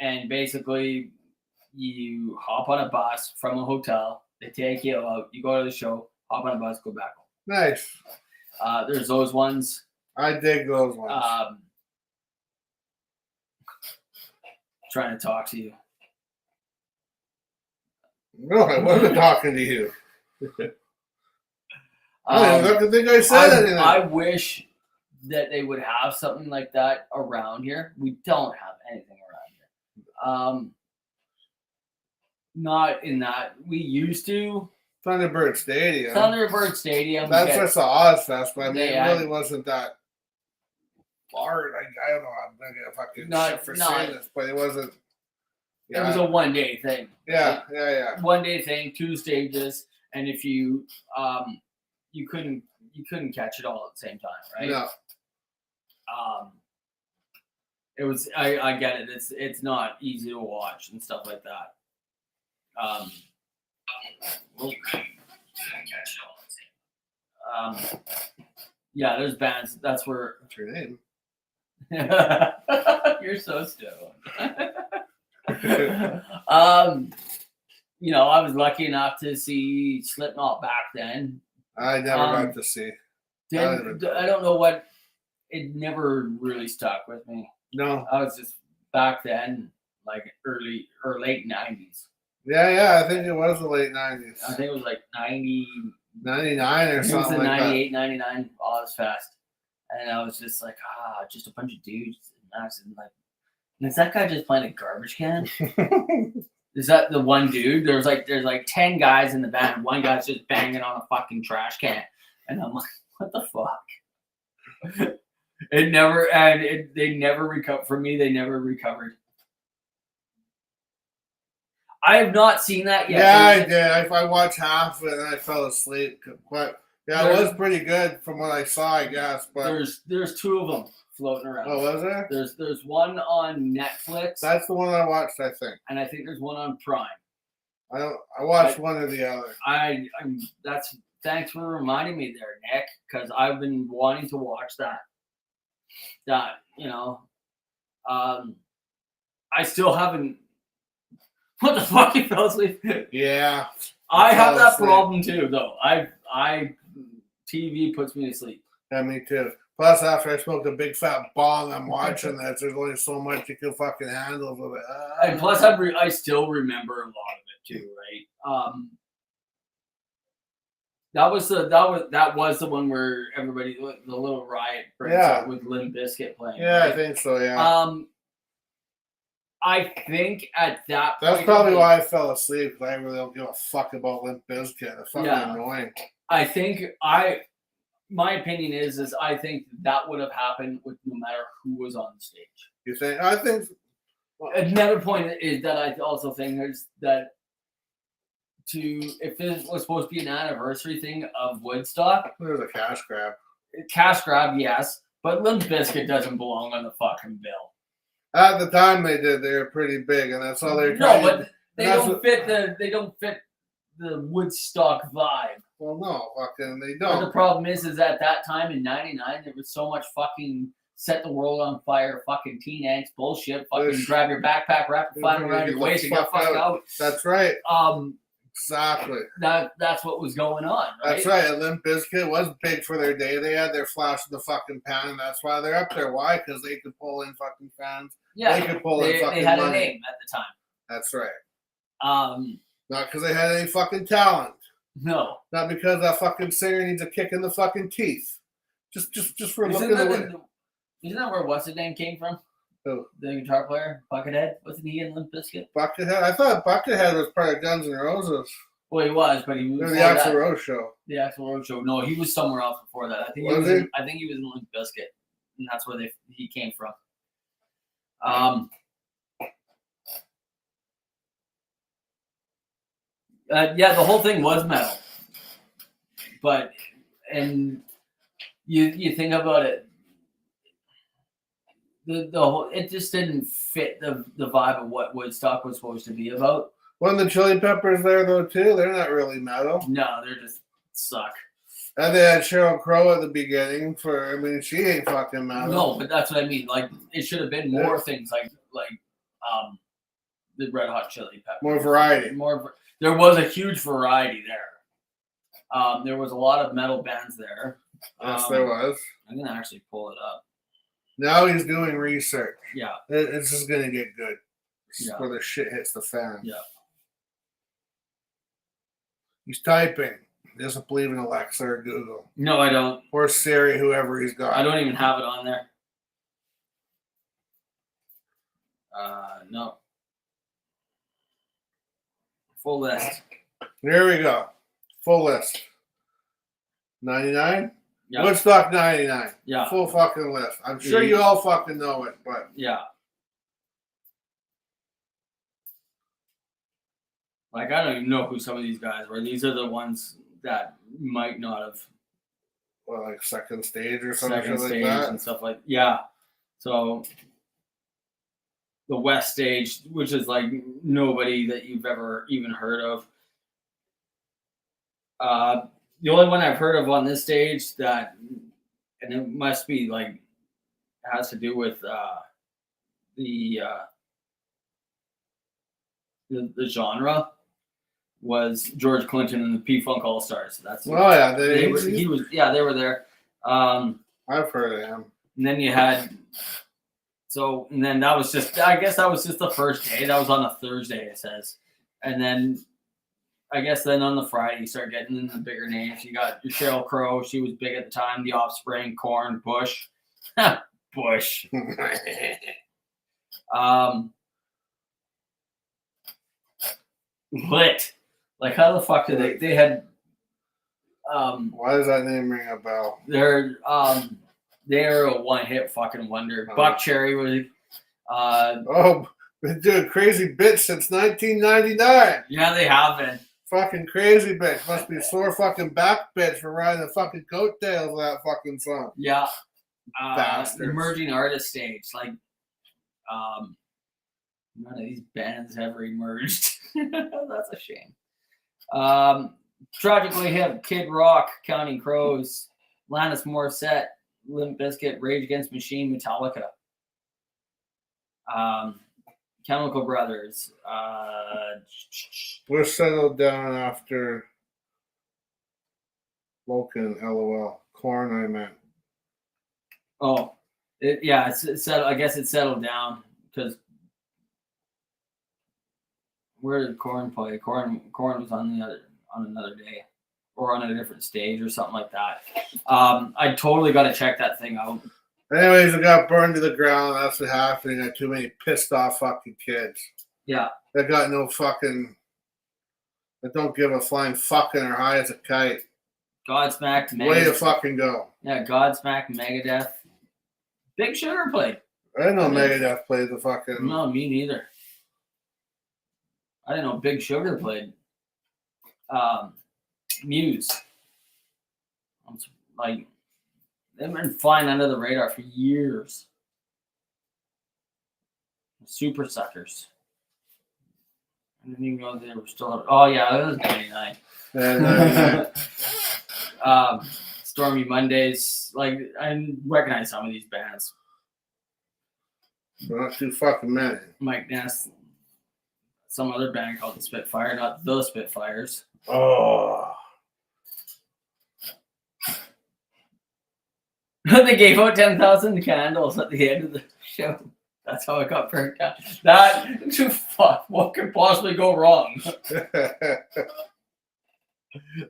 and basically you hop on a bus from a hotel. They take you out. You go to the show. Hop on a bus. Go back home. Nice. There's those ones. I dig those ones. Trying to talk to you. No, I wasn't talking to you. I don't think I said anything. I wish that they would have something like that around here. We don't have anything around here. Not in that. We used to. Thunderbird Stadium. That's just the Ozfest, but I mean, it really wasn't that large. I don't know. I'm going to get a fucking shit for saying this, but it wasn't. Yeah. It was a one-day thing. Yeah. One-day thing, 2 stages, and if you you couldn't catch it all at the same time, right? No. It was. I get it. It's not easy to watch and stuff like that. Yeah, there's bands. That's where. What's your name? You're so stoned. You know, I was lucky enough to see Slipknot back then. I never got to see. I don't know what. It never really stuck with me. No, I was just back then, like early or late 90s. Yeah, I think it was the late 90s. I think it was like 90, 99 or something like 98, 99 Ozfest. And I was just like, just a bunch of dudes. And I was like, is that guy just playing a garbage can? Is that the one dude? There's like 10 guys in the band. One guy's just banging on a fucking trash can. And I'm like, what the fuck? They never recovered from me. They never recovered. I have not seen that yet. Yeah, I did. I watched half of it and I fell asleep. But yeah, it was pretty good from what I saw, I guess. But there's 2 of them floating around. Oh, was there? There's one on Netflix. That's the one I watched, I think. And I think there's one on Prime. I watched one or the other. Thanks for reminding me there, Nick, because I've been wanting to watch that. I still haven't. What the fuck? You fell asleep? Yeah. I have that problem too, though. TV puts me to sleep. Yeah, me too. Plus, after I smoked a big fat bong, I'm watching that. There's only so much you can fucking handle with it. And plus, I still remember a lot of it too, right? That was the one where everybody, the little riot breaks out with Limp Bizkit playing. Yeah, right? I think so. Yeah. I think at that point, that's probably why I fell asleep, because I really don't give a fuck about Limp Bizkit. It's fucking annoying. I think my opinion is I think that would have happened with no matter who was on the stage. You think? I think. Another point is that I also think is that if this was supposed to be an anniversary thing of Woodstock, there's a cash grab. Cash grab, yes, but Limp Bizkit doesn't belong on the fucking bill. At the time they did, they were pretty big, and that's all they're trying. No, but they don't fit the Woodstock vibe. Well, no, fucking they don't. But the problem is at that time in '99, there was so much fucking set the world on fire, fucking teen angst bullshit. Fucking grab your backpack, wrap it fine around your waist, and get fucked out. That's right. Exactly. That's what was going on, right? That's right. And Limp Bizkit was big for their day. They had their flash in the fucking pan, and that's why they're up there. Why? Because they could pull in fucking fans. Yeah, they could pull in fucking they had money. a name at the time. That's right. Not because they had any fucking talent. No. Not because that fucking singer needs a kick in the fucking teeth. Just for looking away. Isn't that where what's his name came from? Who? The guitar player, Buckethead. Wasn't he in Limp Bizkit? Buckethead. I thought Buckethead was part of Guns N' Roses. Well, he was, but he was the Axl Rose show. The Axl Rose show. No, he was somewhere else before that. I think he was in Limp Bizkit, and that's where he came from. Yeah, the whole thing was metal, but you think about it, the whole, it just didn't fit the vibe of what Woodstock was supposed to be about. Wasn't the Chili Peppers there though too? They're not really metal. No, they're just suck. And they had Sheryl Crow at the beginning she ain't fucking metal. No, but that's what I mean. Like, it should have been more things like the Red Hot Chili Peppers. More variety. There was a huge variety there. There was a lot of metal bands there. Yes, there was. I'm gonna actually pull it up. Now he's doing research. Yeah. It's just gonna get good. Yeah. Where the shit hits the fan. Yeah. He's typing. He doesn't believe in Alexa or Google. No, I don't. Or Siri, whoever he's got. I don't even have it on there. No. Full list. Here we go. Full list. 99? Yeah. Woodstock 99. Yeah. Full fucking list. I'm sure you all fucking know it, but. Yeah. Like, I don't even know who some of these guys were. These are the ones that might not have. Well, like second stage or something second like stage that. and stuff like So the West stage, which is like nobody that you've ever even heard of. The only one I've heard of on this stage that, and it must be like, has to do with the genre, was George Clinton and the P-Funk All-Stars. That's oh yeah, they were there. I've heard of him. And then you had, and then that was just, I guess that was just the first day. That was on a Thursday, it says. And then I guess then on the Friday you start getting into the bigger names. You got your Sheryl Crow, she was big at the time. The Offspring, Korn, Bush. Bush. Lit. Like, how the fuck did they had why does that name ring a bell? They're a one-hit fucking wonder. Buck Cherry was been doing crazy bits since 1999. Yeah, they have been. Fucking crazy bitch. Must be sore fucking back bitch for riding the fucking coattails of that fucking song. Yeah. Bastards. Emerging artist stage. Like, none of these bands ever emerged. That's a shame. Tragically Hip, Kid Rock, Counting Crows, Alanis Morissette, Limp Bizkit, Rage Against the Machine, Metallica. Chemical Brothers. We're settled down after Vulcan, LOL. Korn, I meant. Oh, it's settled. I guess it settled down because where did Korn play? Korn was on another day or on a different stage or something like that. I totally got to check that thing out. Anyways, it got burned to the ground. That's what happened. Got too many pissed off fucking kids. Yeah. They got no fucking. They don't give a flying fucking or high as a kite. Godsmack, Megadeth. Way to fucking go. Yeah, Godsmack, Megadeth. Big Sugar played. I didn't know Megadeth played the fucking. No, me neither. I didn't know Big Sugar played. Muse. Like, they've been flying under the radar for years. Super Suckers. I didn't even know they were still. Oh yeah, that was 99. Stormy Mondays. Like, I recognize some of these bands. Not too fucking many. Mike Ness. some other band called the Spitfire, not the Spitfires. Oh. They gave out 10,000 candles at the end of the show. That's how it got burnt down. Fuck, what could possibly go wrong?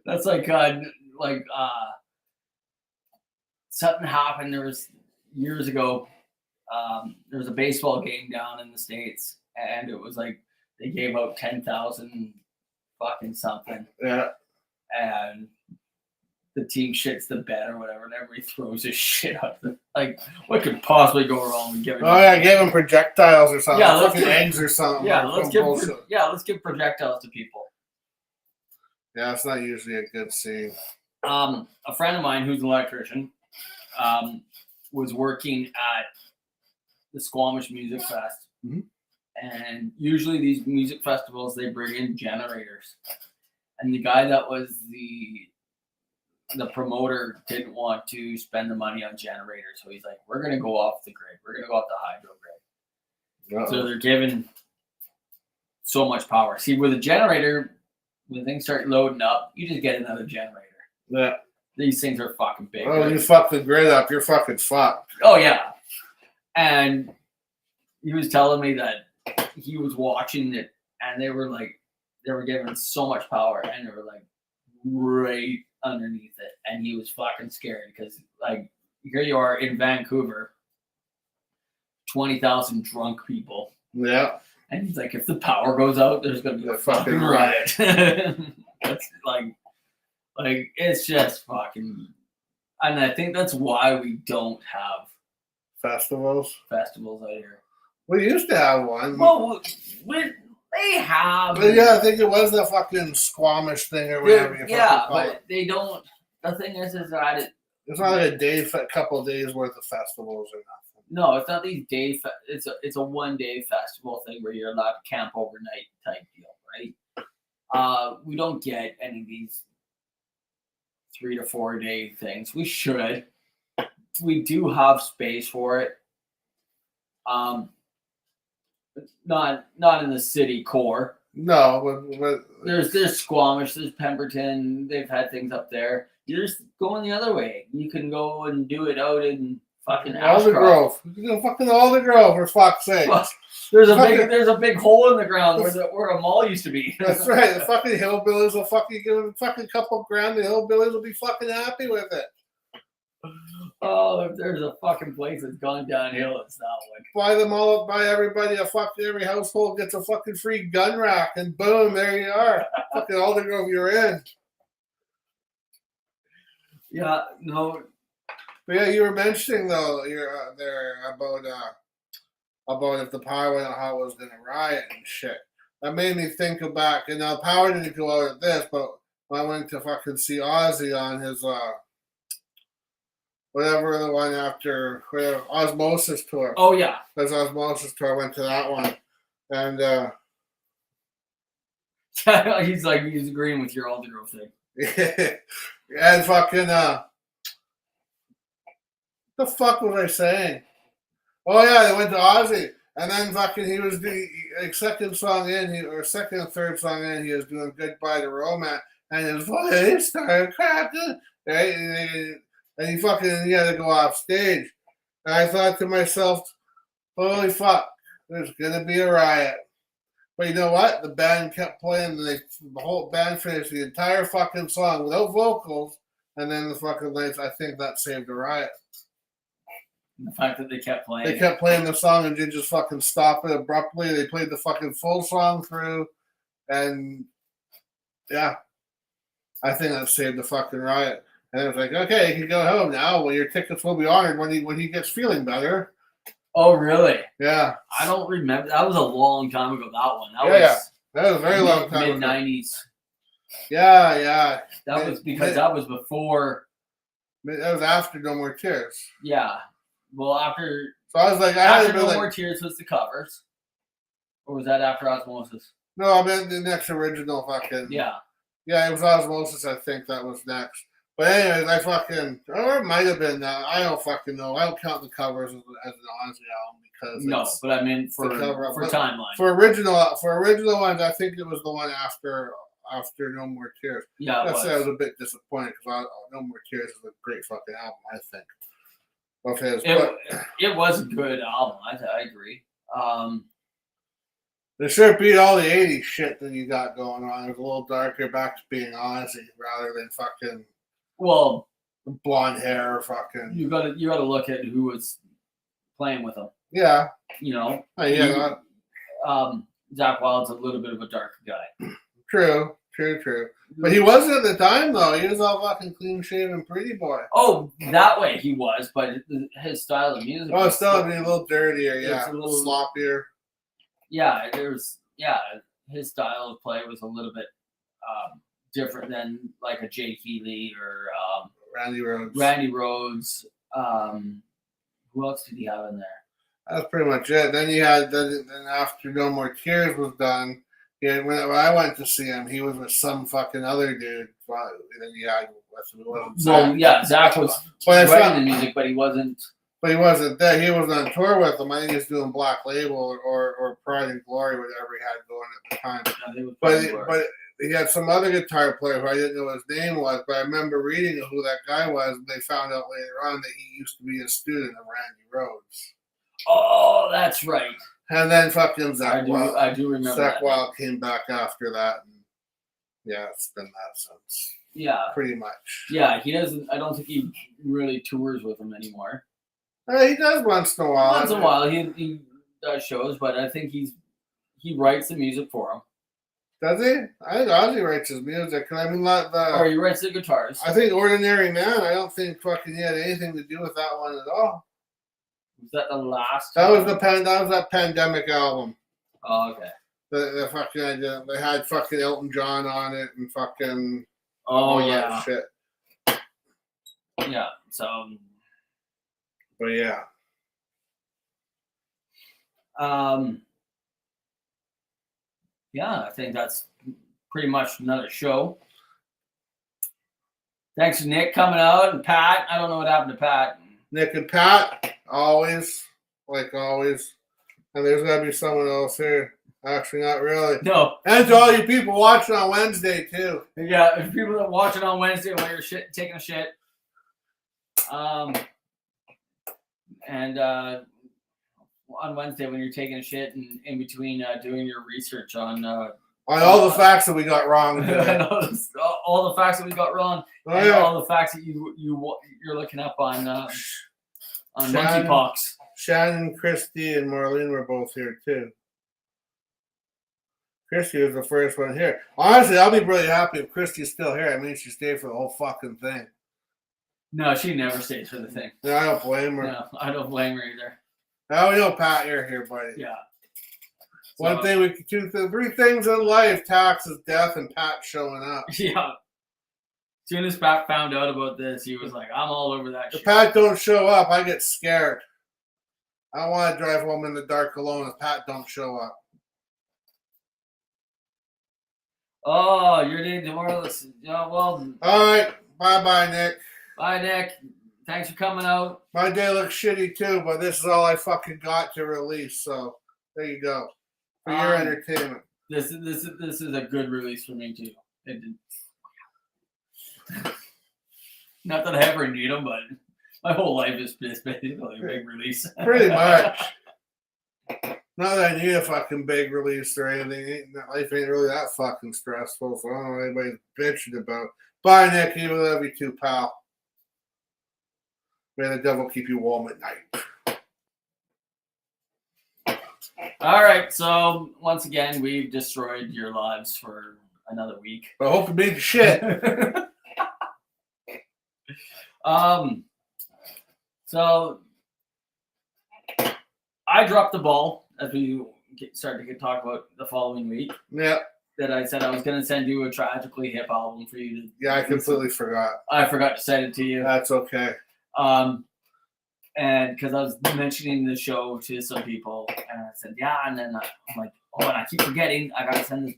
That's like something happened. There was years ago. There was a baseball game down in the States, and it was like they gave out 10,000 fucking something. Yeah. And the team shits the bed or whatever, and everybody throws his shit out. Like, what could possibly go wrong with giving? Oh yeah, give them projectiles or something. Yeah, fucking eggs or something. Yeah, let's give projectiles to people. Yeah, it's not usually a good scene. A friend of mine who's an electrician was working at the Squamish Music Fest. Mm-hmm. And usually these music festivals, they bring in generators. And the guy that was the promoter didn't want to spend the money on generators. So he's like, we're going to go off the grid. We're going to go off the hydro grid. Uh-oh. So they're giving so much power. See, with a generator, when things start loading up, you just get another generator. Yeah. These things are fucking big. Oh, you fuck the grid up, you're fucking fucked. Oh, yeah. And he was telling me that he was watching it, and they were giving so much power, and they were like right underneath it, and he was fucking scared because like here you are in Vancouver, 20,000 drunk people. Yeah. And he's like, if the power goes out, there's gonna be a fucking riot. That's like it's just fucking, and I think that's why we don't have festivals out here. We used to have one. Well, they have. But yeah, I think it was the fucking Squamish thing or whatever. Yeah, but they don't. The thing is that it's not like a couple of days worth of festivals or nothing. No, it's not these day. It's a 1 day festival thing where you're allowed to camp overnight type deal, right? We don't get any of these 3 to 4 day things. We should. We do have space for it. Not in the city core. No, but there's Squamish, there's Pemberton. They've had things up there. You're just going the other way. You can go and do it out in fucking Aldergrove. You can go fucking Aldergrove, for fuck's sake. Well, there's a big hole in the ground where a mall used to be. That's right. The fucking hillbillies will fucking give them a fucking couple grand. The hillbillies will be fucking happy with it. Oh, if there's a fucking place that's gone downhill, it's that one. Buy them all up, buy everybody every household gets a fucking free gun rack, and boom, there you are. Fucking Aldergrove, you're in. Yeah, no. But yeah, you were mentioning though, you're there about if the power went out, how it was gonna riot and shit. That made me think of back, and now power didn't go out at this, but when I went to fucking see Ozzy on his whatever the one after Osmosis tour. Oh yeah. His Osmosis tour, I went to that one. And he's agreeing with your Aldergrove thing. And fucking the fuck was I saying? Oh yeah, they went to Ozzy, and then fucking he was the second song in, second and third song in, he was doing Goodbye to Romance, and his voice started cracking, right? And he had to go off stage. And I thought to myself, holy fuck, there's gonna be a riot. But you know what? The band kept playing, and the whole band finished the entire fucking song without vocals, and then the fucking lights, I think that saved the riot. The fact that they kept playing. They kept playing the song and didn't just fucking stop it abruptly. They played the fucking full song through, and yeah, I think that saved the fucking riot. And it was like, okay, you can go home now. Well, your tickets will be honored when he gets feeling better. Oh, really? Yeah. I don't remember. That was a long time ago, that one. That was a very long time ago. Mid-90s. Yeah. That was because that was before. That was after No More Tears. Yeah. Well, after. So I was like, after No More Tears was the covers. Or was that after Osmosis? No, I meant the next original fucking. Yeah. Yeah, it was Osmosis, I think that was next. But anyways, or it might have been that. I don't fucking know. I don't count the covers as an Ozzy album because No, but I mean for But timeline. For original ones, I think it was the one after No More Tears. Yeah, I was a bit disappointed because No More Tears is a great fucking album. I think. Of his, it was a good album. I agree. They sure beat all the 80s shit that you got going on. It was a little darker, back to being Ozzy rather than fucking blonde hair. Fucking. You gotta look at who was playing with him. Yeah. You know. Yeah. Zakk Wylde's a little bit of a darker guy. True. But he wasn't at the time, though. He was all fucking clean-shaven pretty boy. Oh, that way he was, but his style of music. Oh, it's still a little dirtier, yeah. It's a little sloppier. Yeah, his style of play was a little bit different than like a Jay Healy or Randy Rhoads. Who else did he have in there? That's pretty much it. Then you had then after No More Tears was done. Yeah, when I went to see him, he was with some fucking other dude. And then you had Zakk was writing the music, but he wasn't. But he wasn't there. He was on tour with them. I think he was doing Black Label or Pride and Glory, whatever he had going at the time. But he had some other guitar player who I didn't know what his name was, but I remember reading who that guy was, and they found out later on that he used to be a student of Randy Rhoads. Oh, that's right. And then fucking Zakk Wylde. I do remember Zakk Wylde came back after that. And yeah, it's been that since. Yeah. Pretty much. Yeah, he doesn't. I don't think he really tours with them anymore. He does once in a while. Once in a while, he does shows, but I think he writes the music for him. Does he? I think Ozzy writes his music. I mean, or he writes the guitars. I think Ordinary Man. I don't think fucking he had anything to do with that one at all. Was that the last? That was that Pandemic album. Oh, okay. The fucking they had fucking Elton John on it and fucking. Oh yeah. Shit. Yeah. So. But yeah. Yeah, I think that's pretty much another show. Thanks to Nick coming out and Pat. I don't know what happened to Pat. Nick and Pat, always, like always. And there's got to be someone else here. Actually, not really. No. And to all you people watching on Wednesday, too. Yeah, if people are watching on Wednesday while you're taking a shit. And on Wednesday when you're taking a shit and in between doing your research on all the facts that we got wrong. all the facts that we got wrong. All the facts that you're looking up on monkeypox. Shannon, Christy, and Marlene were both here too. Christy was the first one here. Honestly, I'll be really happy if Christy's still here. I mean, she stayed for the whole fucking thing. No, she never stays for the thing. No, I don't blame her. No, I don't blame her either. Oh, we know Pat, you're here, buddy. Yeah. One thing we could do, three things in life: taxes, death, and Pat showing up. Yeah. As soon as Pat found out about this, he was like, I'm all over that shit. If Pat don't show up, I get scared. I don't want to drive home in the dark alone if Pat don't show up. Oh, you're the demoralized. Yeah, well. All right. Bye-bye, Nick. Bye, Nick. Thanks for coming out. My day looks shitty, too, but this is all I fucking got to release, so there you go. For your entertainment. This is a good release for me, too. Not that I ever need them, but my whole life is basically a big release. Pretty much. Not that I need a fucking big release or anything. Life ain't really that fucking stressful, so I don't know what anybody's bitching about. Bye, Nick. You love you too, pal. May the devil keep you warm at night. All right, so once again, we've destroyed your lives for another week. But I hope you made the shit. So I dropped the ball as we started to talk about the following week. Yeah. That I said I was going to send you a Tragically Hip album for you to. Yeah, I completely forgot. I forgot to send it to you. That's okay. And because I was mentioning the show to some people, and I said, yeah, and then I'm like, oh, and I keep forgetting. I got to send this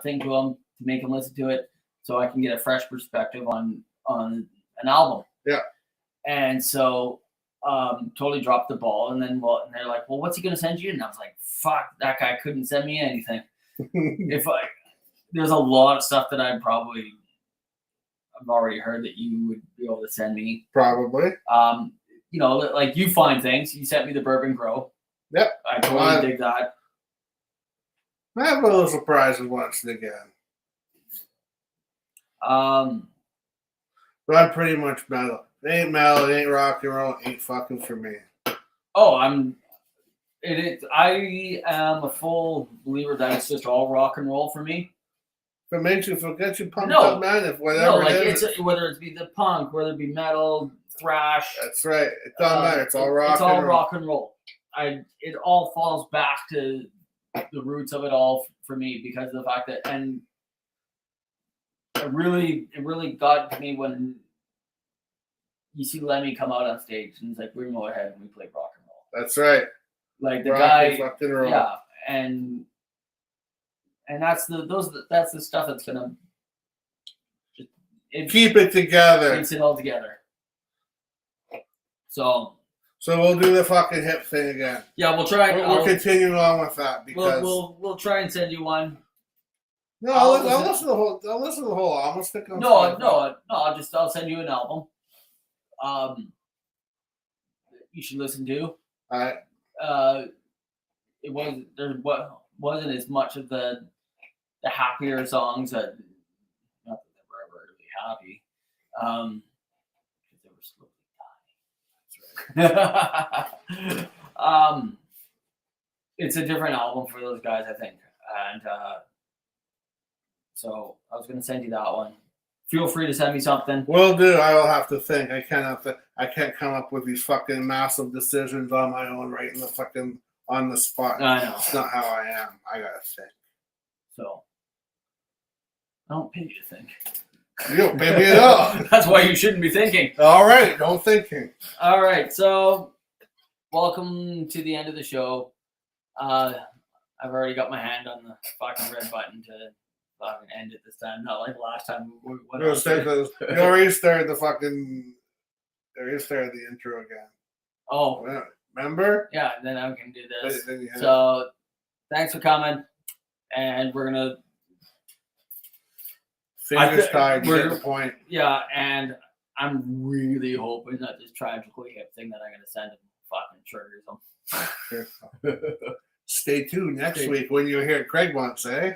thing to them to make them listen to it so I can get a fresh perspective on on an album. Yeah. And so totally dropped the ball. And then and they're like, well, what's he gonna send you? And I was like, fuck, that guy couldn't send me anything. There's a lot of stuff that I've already heard that you would be able to send me. Probably. Like you find things. You sent me the Bourbon Grow. Yep. I totally dig that. I have a little surprises once and again. But I'm pretty much metal. It ain't metal, it ain't rock and roll, it ain't fucking for me. Oh, I am a full believer that it's just all rock and roll for me. If it makes you feel, get you pumped up, man. If whatever whether it be the punk, whether it be metal, thrash. That's right. It doesn't matter. It's all rock. It's all rock and roll. It all falls back to the roots of it all for me because of the fact that, and it really got to me when you see Lemmy come out on stage and he's like, "We're gonna go ahead and we play rock and roll." That's right. Like the rock guy, and fucking roll. Yeah, and that's the stuff that's gonna keep it together. Keeps it all together. So we'll do the fucking hip thing again. Yeah, we'll try. We'll continue on with that because we'll try and send you one. No, I'll listen to the whole. I'll listen to the whole album. Stick on. No. I'll send you an album. You should listen to. All right. It wasn't as much of the happier songs that not that they were ever really happy. Because they were slowly dying. That's right. It's a different album for those guys, I think, and so I was going to send you that one. Feel free to send me something. Will do. I will have to think. I can't come up with these fucking massive decisions on my own, right in the fucking on the spot. I know. It's not how I am. I gotta think. So I don't pay you to think. You don't pay me at all. That's why you shouldn't be thinking. All right, no thinking. All right, so welcome to the end of the show. I've already got my hand on the fucking red button to fucking end it this time. Not like last time. You already started the fucking. You already started the intro again. Oh, remember? Yeah, then I can do this. So, thanks for coming, and we're gonna. Fingers tied. Get the point. Yeah, and I'm really hoping that this tragically hip thing that I'm gonna send him fucking triggers them. Stay tuned next week when you hear Craig once, eh?